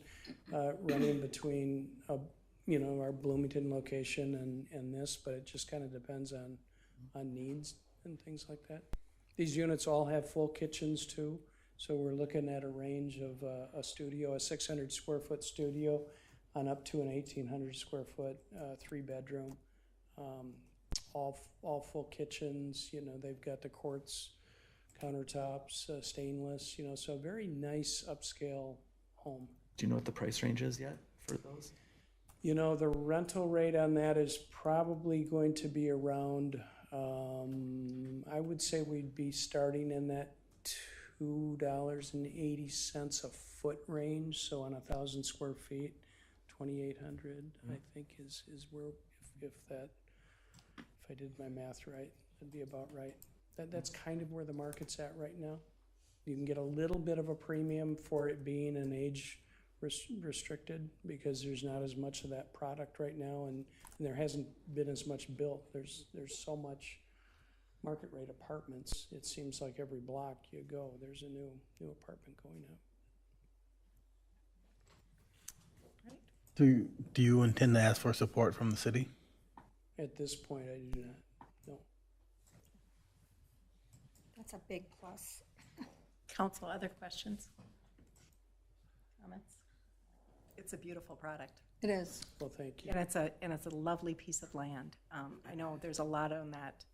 running between, our Bloomington location and this, but it just kind of depends on needs and things like that. These units all have full kitchens too, so we're looking at a range of a studio, a 600 square foot studio, on up to an 1,800 square foot 3-bedroom. All full kitchens, they've got the quartz countertops, stainless, so a very nice upscale home. Do you know what the price range is yet for those? The rental rate on that is probably going to be around, I would say we'd be starting in that $2.80 a foot range. So on 1,000 square feet, 2,800, I think is where, if I did my math right, that'd be about right. That's kind of where the market's at right now. You can get a little bit of a premium for it being an age restricted, because there's not as much of that product right now, and there hasn't been as much built. There's so much market rate apartments. It seems like every block you go, there's a new apartment going up. Do you intend to ask for support from the city? At this point, I do not. No. That's a big plus. Council, other questions? Comments? It's a beautiful product. It is. Well, thank you. And it's a lovely piece of land. I know there's a lot on that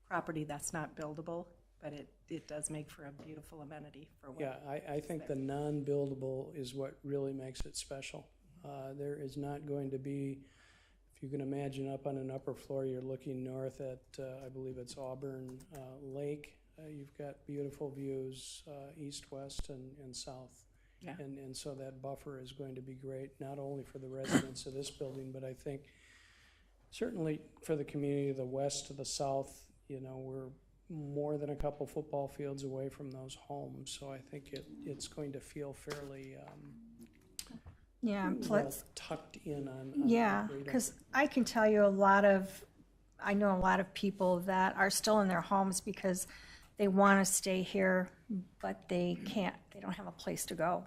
property that's not buildable, but it does make for a beautiful amenity for what. Yeah, I think the non-buildable is what really makes it special. There is not going to be, if you can imagine up on an upper floor, you're looking north at, I believe it's Auburn Lake. You've got beautiful views east, west, and south. Yeah. And so that buffer is going to be great, not only for the residents of this building, but I think certainly for the community of the west to the south. You know, we're more than a couple football fields away from those homes, so I think it's going to feel fairly Yeah, well tucked in on yeah, radar. because I can tell you I know a lot of people that are still in their homes because they want to stay here, but they can't, they don't have a place to go.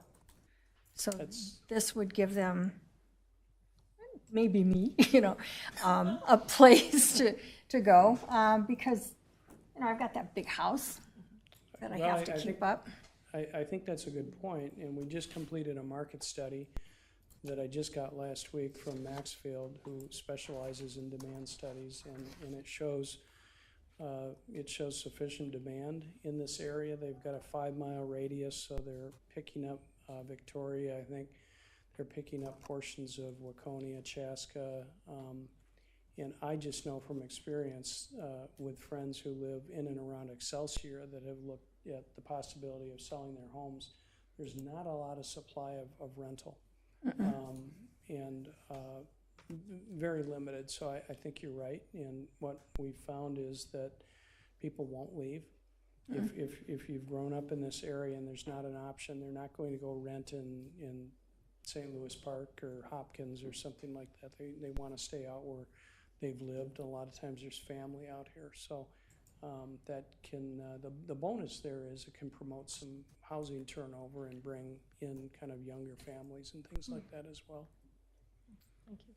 So this would give them, maybe me, a place to go, because, I've got that big house that I Well, have to keep think- up. I think that's a good point, and we just completed a market study that I just got last week from Maxfield, who specializes in demand studies, and it shows sufficient demand in this area. They've got a 5-mile radius, so they're picking up Victoria. I think they're picking up portions of Waconia, Chaska, and I just know from experience with friends who live in and around Excelsior that have looked at the possibility of selling their homes. There's not a lot of supply of rental, and very limited. So I think you're right. And what we found is that people won't leave. If you've grown up in this area and there's not an option, they're not going to go rent in St. Louis Park or Hopkins or something like that. They want to stay out where they've lived. A lot of times there's family out here. So that can, the bonus there is it can promote some housing turnover and bring in kind of younger families and things like that as well. Thank you.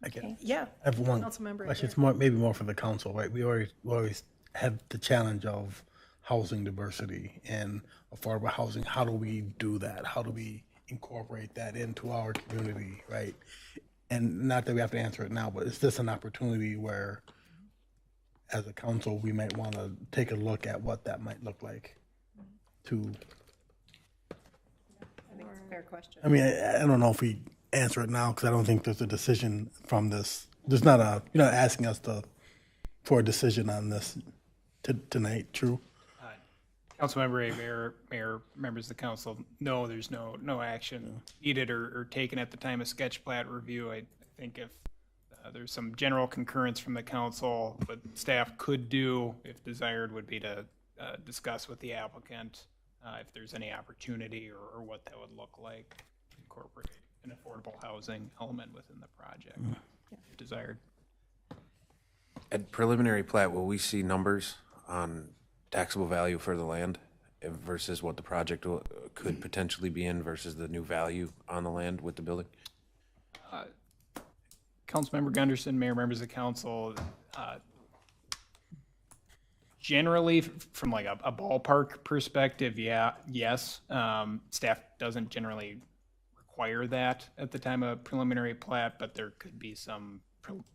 Okay. Yeah. I have one Councilmember question. It's maybe more for the council, right? We always have the challenge of housing diversity and affordable housing. How do we do that? How do we incorporate that into our community, right? And not that we have to answer it now, but is this an opportunity where, as a council, we might want to take a look at what that might look like? I think it's a fair question. I mean, I don't know if we answer it now because I don't think there's a decision from this. There's not you're not asking us for a decision on this tonight, true? Councilmember, Mayor, members of the council, no, there's no action needed or taken at the time of sketch plat review. I think if there's some general concurrence from the council, what staff could do, if desired, would be to discuss with the applicant if there's any opportunity or what that would look like, incorporate an affordable housing element within the project, if desired. At preliminary plat, will we see numbers on taxable value for the land versus what the project could potentially be in versus the new value on the land with the building? Councilmember Gunderson, Mayor, members of the council, generally from like a ballpark perspective, yes. Staff doesn't generally require that at the time of preliminary plat, but there could be some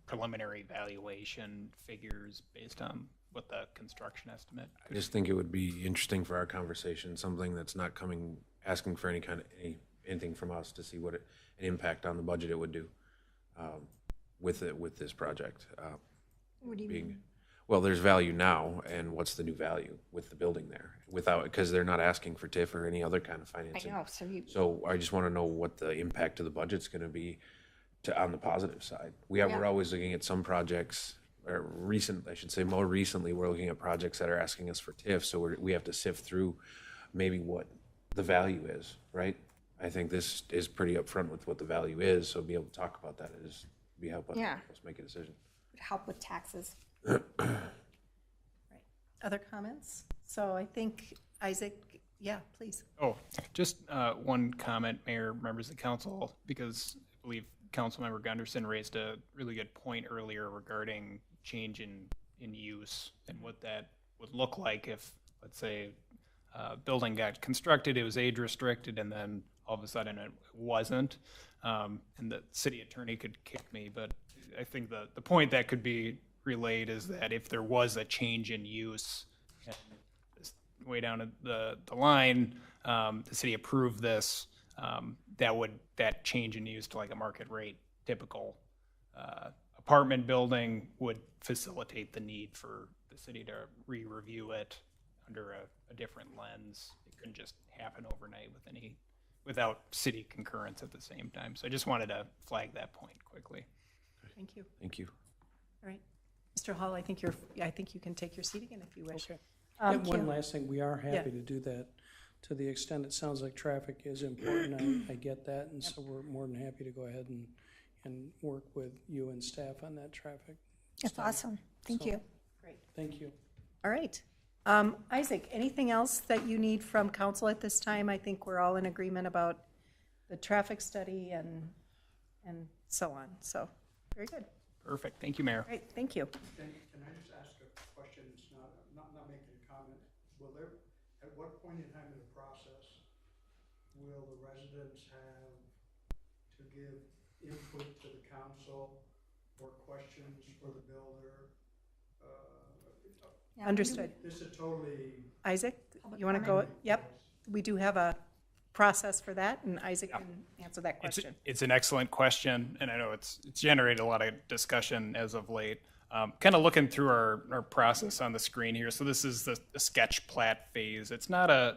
preliminary valuation figures based on what the construction estimate. I just think it would be interesting for our conversation, something that's not asking for anything from us to see what an impact on the budget it would do with this project. What do you mean? Well, there's value now, and what's the new value with the building there? Because they're not asking for TIF or any other kind of financing. I know, So I just want to know what the impact of the budget's going to be on the positive side. We're always looking at some projects, or more recently, we're looking at projects that are asking us for TIF, so we have to sift through maybe what the value is, right? I think this is pretty upfront with what the value is, so be able to talk about that is help us make a decision. Help with taxes. Right. Other comments? So I think Isaac, yeah, please. Oh, just one comment, Mayor, members of the council, because I believe Councilmember Gunderson raised a really good point earlier regarding change in use and what that would look like if, let's say, a building got constructed, it was age restricted, and then all of a sudden it wasn't. And the city attorney could kick me, but I think the point that could be relayed is that if there was a change in use, and way down the line, the city approved this, that change in use to like a market rate typical apartment building would facilitate the need for the city to re-review it under a different lens. It couldn't just happen overnight without city concurrence at the same time. So I just wanted to flag that point quickly. Thank you. Thank you. All right. Mr. Hall, I think you can take your seat again if you wish. Okay. And one last thing, we are happy to do that to the extent it sounds like traffic is important. I get that, and so we're more than happy to go ahead and work with you and staff on that traffic. That's awesome. Thank you. Great. Thank you. All right. Isaac, anything else that you need from council at this time? I think we're all in agreement about the traffic study and so on. So, very good. Perfect. Thank you, Mayor. Great, thank you. Can I just ask a question? It's not making a comment. At what point in time in the process will the residents have to give input to the council or questions for the builder? Understood. This is totally. Isaac, you want to go? Yep. We do have a process for that, and Isaac can answer that question. It's an excellent question, and I know it's generated a lot of discussion as of late. Kind of looking through our process on the screen here. So this is the sketch plat phase. It's not a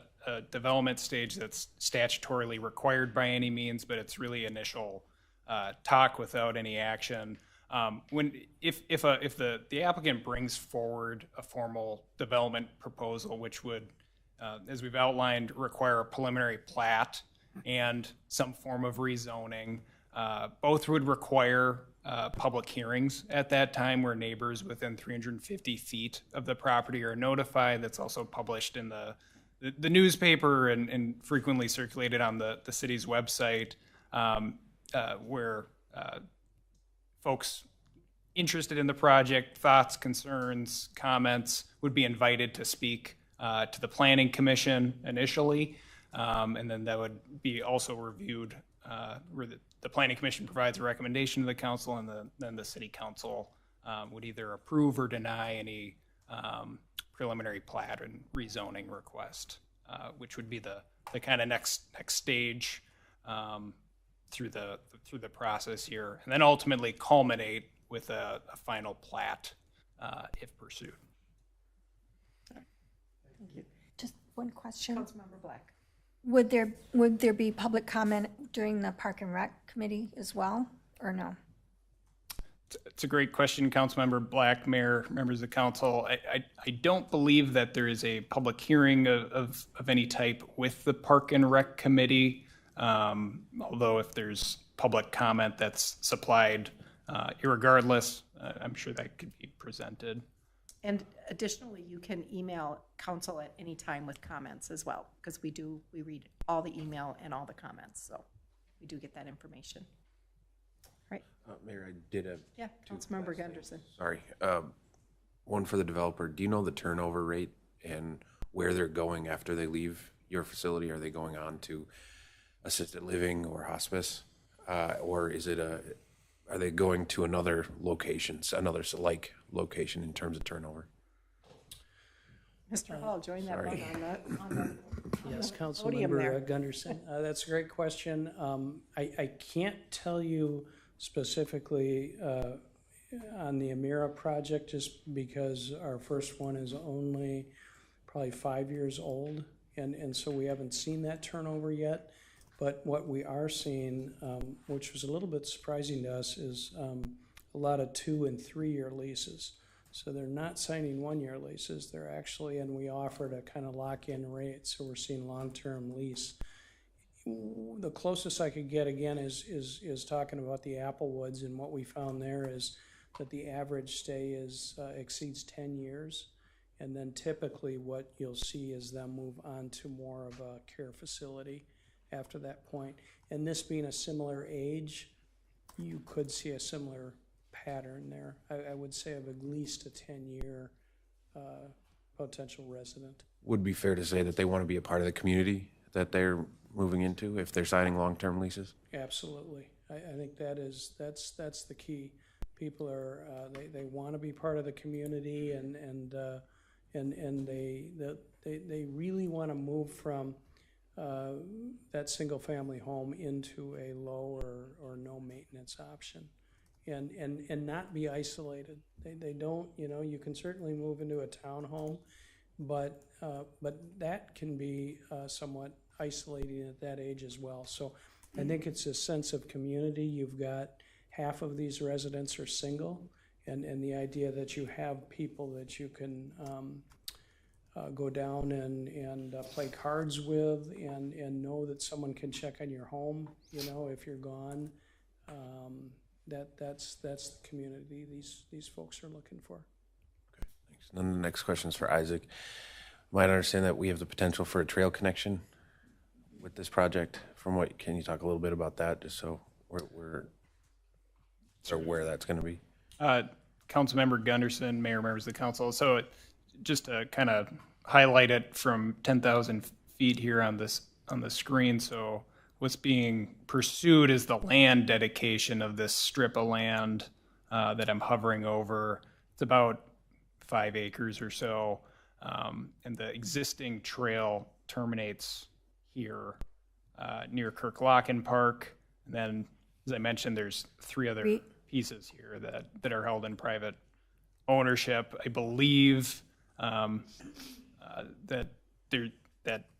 development stage that's statutorily required by any means, but it's really initial talk without any action. If the applicant brings forward a formal development proposal, which would, as we've outlined, require a preliminary plat and some form of rezoning, both would require public hearings at that time where neighbors within 350 feet of the property are notified. That's also published in the newspaper and frequently circulated on the city's website, where folks interested in the project, thoughts, concerns, comments, would be invited to speak to the Planning Commission initially, and then that would be also reviewed where the Planning Commission provides a recommendation to the council, and then the City Council would either approve or deny any preliminary plat and rezoning request, which would be the kind of next stage through the process here, and then ultimately culminate with a final plat if pursued. Just one question. Councilmember Black. Would there be public comment during the Park and Rec Committee as well, or no? It's a great question, Councilmember Black, Mayor, members of the council. I don't believe that there is a public hearing of any type with the Park and Rec Committee, although if there's public comment that's supplied irregardless, I'm sure that could be presented. And additionally, you can email council at any time with comments as well, because we read all the email and all the comments, so we do get that information. Right. Mayor, I did a. Yeah, Councilmember Gunderson. Sorry. One for the developer. Do you know the turnover rate and where they're going after they leave your facility? Are they going on to assisted living or hospice? Or is it are they going to another location location in terms of turnover? Mr. Hall, join that one on the Yes, podium there. Councilmember Gunderson. That's a great question. I can't tell you specifically on the Amira project just because our first one is only probably 5 years old, and so we haven't seen that turnover yet. But what we are seeing, which was a little bit surprising to us, is a lot of 2 and 3 year leases. So they're not signing 1 year leases. They're actually, and we offered a kind of lock-in rate, so we're seeing long-term lease. The closest I could get again is talking about the Applewoods, and what we found there is that the average stay exceeds 10 years. And then typically what you'll see is them move on to more of a care facility after that point. And this being a similar age, you could see a similar pattern there. I would say of at least a 10-year potential resident. Would it be fair to say that they want to be a part of the community that they're moving into if they're signing long-term leases? Absolutely. I think that's the key. People are they want to be part of the community, and and they really want to move from that single-family home into a low or no maintenance option, and not be isolated. They don't, you can certainly move into a townhome, but that can be somewhat isolating at that age as well. So I think it's a sense of community. You've got half of these residents are single, and the idea that you have people that you can go down and play cards with, and know that someone can check on your home, if you're gone. That's the community these folks are looking for. Okay, thanks. And then the next question is for Isaac. Might understand that we have the potential for a trail connection with this project. Can you talk a little bit about that, just so where that's going to be? Councilmember Gunderson, Mayor, members of the council. So just to kind of highlight it from 10,000 feet here on the screen. So what's being pursued is the land dedication of this strip of land that I'm hovering over. It's about 5 acres or so, and the existing trail terminates here near Kirklocken Park. And then, as I mentioned, there's 3 other pieces here that are held in private ownership. I believe that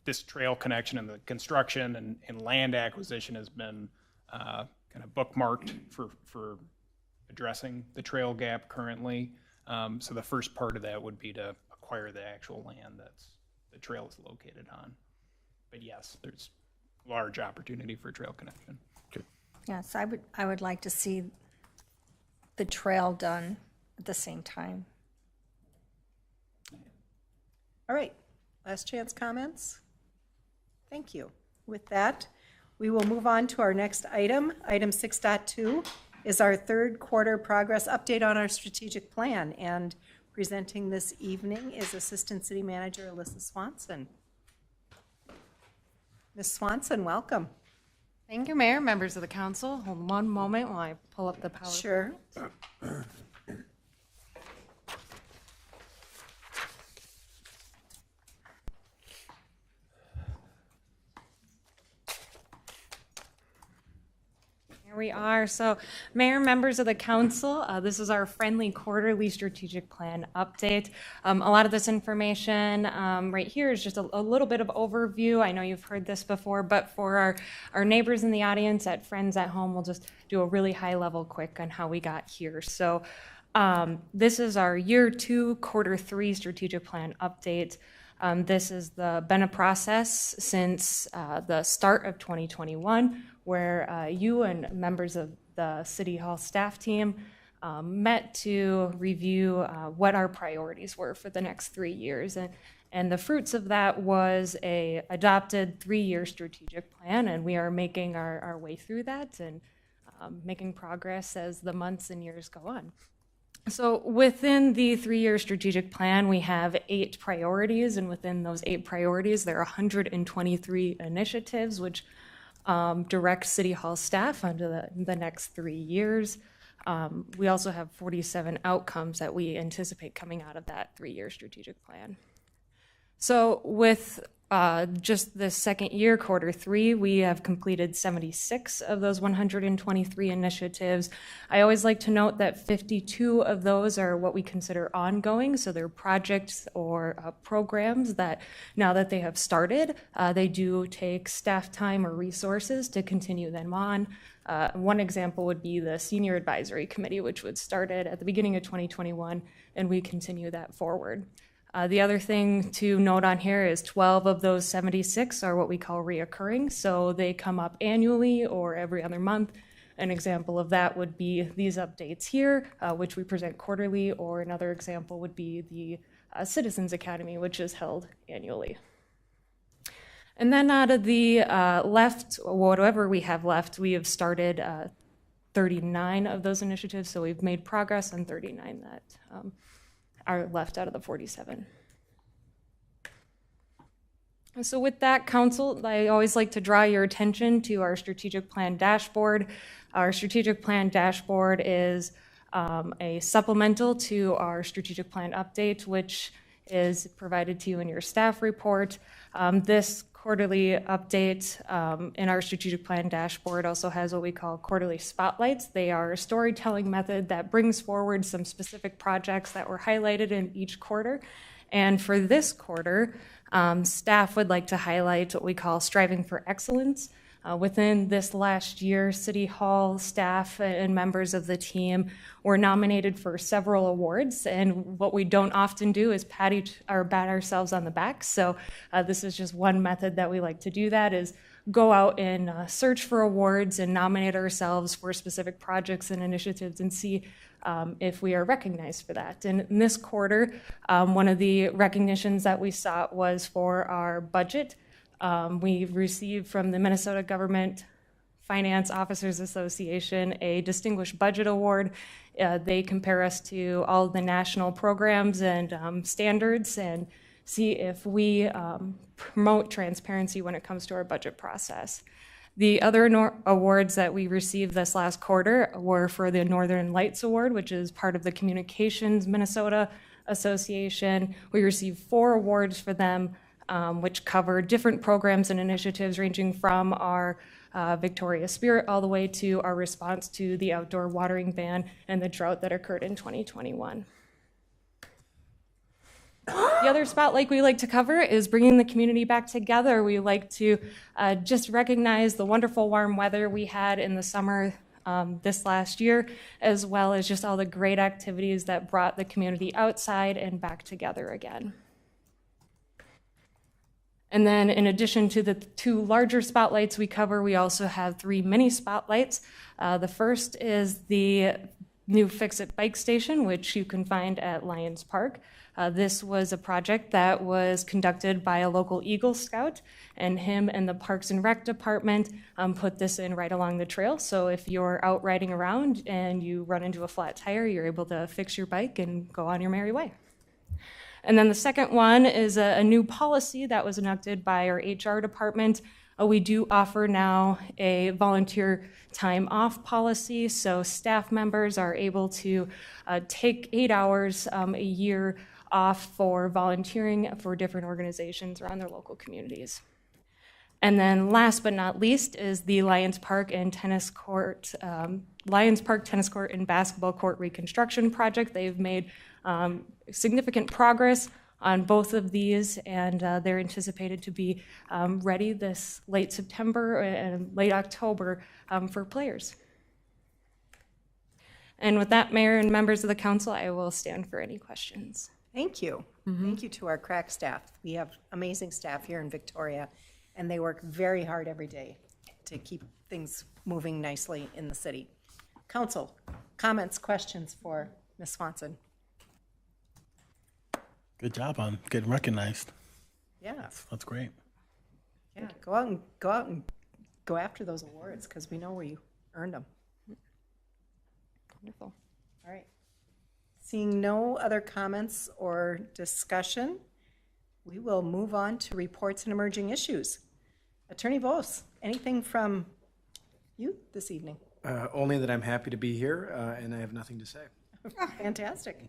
this trail connection and the construction and land acquisition has been kind of bookmarked for addressing the trail gap currently. So the first part of that would be to acquire the actual land the trail is located on. But yes, there's large opportunity for trail connection. Okay. Yes, I would like to see the trail done at the same time. All right, last chance comments? Thank you. With that, we will move on to our next item. Item 6.2 is our third quarter progress update on our strategic plan. And presenting this evening is Assistant City Manager Alyssa Swanson. Ms. Swanson, welcome. Thank you, Mayor, members of the council. Hold one moment while I pull up the PowerPoint. Sure. Here we are. So, Mayor, members of the council, this is our friendly quarterly strategic plan update. A lot of this information right here is just a little bit of overview. I know you've heard this before, but for our neighbors in the audience, friends at home, we'll just do a really high level quick on how we got here. So this is our year 2, quarter 3 strategic plan update. This has been a process since the start of 2021, where you and members of the City Hall staff team met to review what our priorities were for the next 3 years. And the fruits of that was a adopted 3-year strategic plan, and we are making our way through that and making progress as the months and years go on. So within the 3-year strategic plan, we have 8 priorities, and within those 8 priorities, there are 123 initiatives which direct City Hall staff onto the next 3 years. We also have 47 outcomes that we anticipate coming out of that 3-year strategic plan. So with just this second year, quarter 3, we have completed 76 of those 123 initiatives. I always like to note that 52 of those are what we consider ongoing, so they're projects or programs that now that they have started, they do take staff time or resources to continue them on. One example would be the Senior Advisory Committee, which was started at the beginning of 2021, and we continue that forward. The other thing to note on here is 12 of those 76 are what we call reoccurring, so they come up annually or every other month. An example of that would be these updates here, which we present quarterly, or another example would be the Citizens Academy, which is held annually. And then out of the left, whatever we have left, we have started 39 of those initiatives, so we've made progress on 39 that are left out of the 47. So with that, Council, I always like to draw your attention to our strategic plan dashboard. Our strategic plan dashboard is a supplemental to our strategic plan update, which is provided to you in your staff report. This quarterly update in our strategic plan dashboard also has what we call quarterly spotlights. They are a storytelling method that brings forward some specific projects that were highlighted in each quarter. And for this quarter, staff would like to highlight what we call striving for excellence. Within this last year, City Hall staff and members of the team were nominated for several awards, and what we don't often do is pat ourselves on the back. So this is just one method that we like to do that, is go out and search for awards and nominate ourselves for specific projects and initiatives and see if we are recognized for that. And in this quarter, one of the recognitions that we sought was for our budget. We received from the Minnesota Government Finance Officers Association a Distinguished Budget Award. They compare us to all the national programs and standards and see if we promote transparency when it comes to our budget process. The other awards that we received this last quarter were for the Northern Lights Award, which is part of the Communications Minnesota Association. We received 4 awards for them, which cover different programs and initiatives ranging from our Victoria Spirit all the way to our response to the outdoor watering ban and the drought that occurred in 2021. The other spotlight we like to cover is bringing the community back together. We like to just recognize the wonderful warm weather we had in the summer this last year, as well as just all the great activities that brought the community outside and back together again. And then in addition to the 2 larger spotlights we cover, we also have 3 mini spotlights. The first is the new Fix-It bike station, which you can find at Lions Park. This was a project that was conducted by a local Eagle Scout, and him and the Parks and Rec Department put this in right along the trail. So if you're out riding around and you run into a flat tire, you're able to fix your bike and go on your merry way. And then the second one is a new policy that was enacted by our HR department. We do offer now a volunteer time off policy, so staff members are able to take 8 hours a year off for volunteering for different organizations around their local communities. And then last but not least is the Lions Park Tennis Court and Basketball Court Reconstruction Project. They've made significant progress on both of these, and they're anticipated to be ready this late September and late October for players. And with that, Mayor and members of the council, I will stand for any questions. Thank you. Thank you to our crack staff. We have amazing staff here in Victoria, and they work very hard every day to keep things moving nicely in the city. Council, comments, questions for Ms. Swanson? Good job on getting recognized. Yeah, That's great. yeah. Go out and go after those awards, because we know where you earned them. Wonderful. All right. Seeing no other comments or discussion, we will move on to reports and emerging issues. Attorney Vos, anything from you this evening? Only that I'm happy to be here, and I have nothing to say. Fantastic.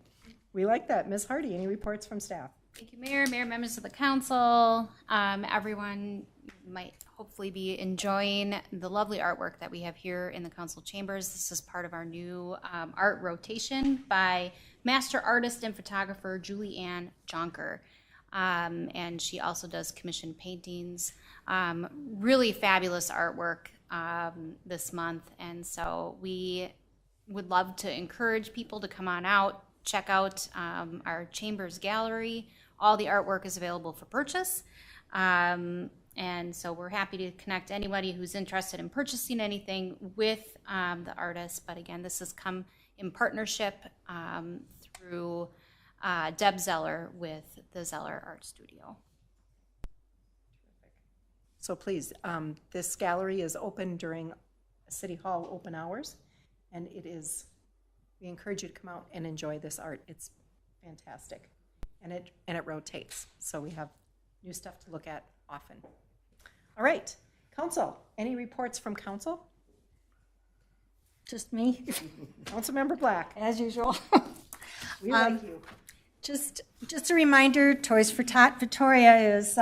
We like that. Ms. Hardy, any reports from staff? Thank you, Mayor, members of the council. Everyone might hopefully be enjoying the lovely artwork that we have here in the council chambers. This is part of our new art rotation by master artist and photographer Julie Ann Jonker. And she also does commissioned paintings. Really fabulous artwork this month. And so we would love to encourage people to come on out, check out our chambers gallery. All the artwork is available for purchase. And so we're happy to connect anybody who's interested in purchasing anything with the artist. But again, this has come in partnership through Deb Zeller with the Zeller Art Studio. So please, this gallery is open during City Hall open hours, and we encourage you to come out and enjoy this art. It's fantastic, and it rotates, so we have new stuff to look at often. All right, council, any reports from council? Just me, Councilmember Black, as usual. we like you. Just a reminder, Toys for Tot Victoria is,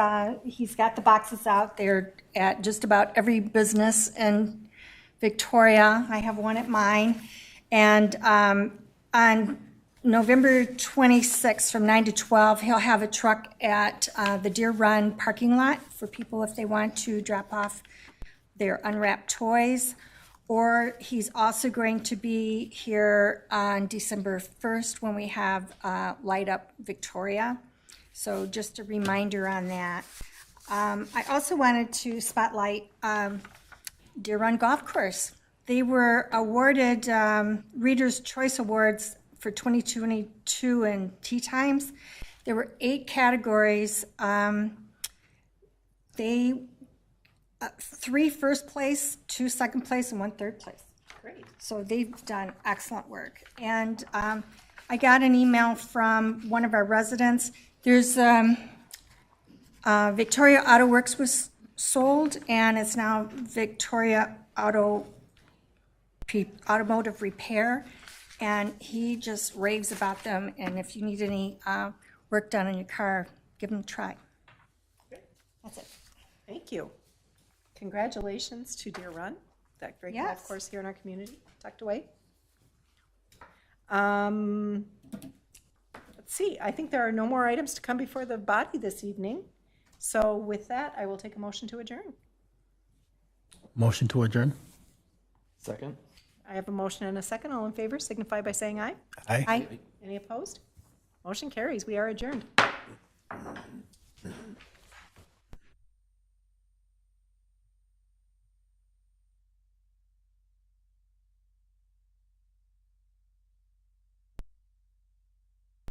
he's got the boxes out there at just about every business in Victoria. I have one at mine. And on November 26th from 9 to 12, he'll have a truck at the Deer Run parking lot for people if they want to drop off their unwrapped toys. Or he's also going to be here on December 1st when we have Light Up Victoria. So just a reminder on that. I also wanted to spotlight Deer Run Golf Course. They were awarded Reader's Choice Awards for 2022 in Tea Times. There were 8 categories. 3 first place, 2 second place, and 1 third place. Great. So they've done excellent work. And I got an email from one of our residents. There's Victoria Auto Works was sold, and it's now Victoria Automotive Repair. And he just raves about them. And if you need any work done on your car, give them a try. That's it. Thank you. Congratulations to Deer Run, that great Yes. golf course here in our community, tucked away. Let's see, I think there are no more items to come before the body this evening. So with that, I will take a motion to adjourn. Motion to adjourn? Second? I have a motion and a second. All in favor signify by saying aye. Aye. Aye. Any opposed? Motion carries. We are adjourned.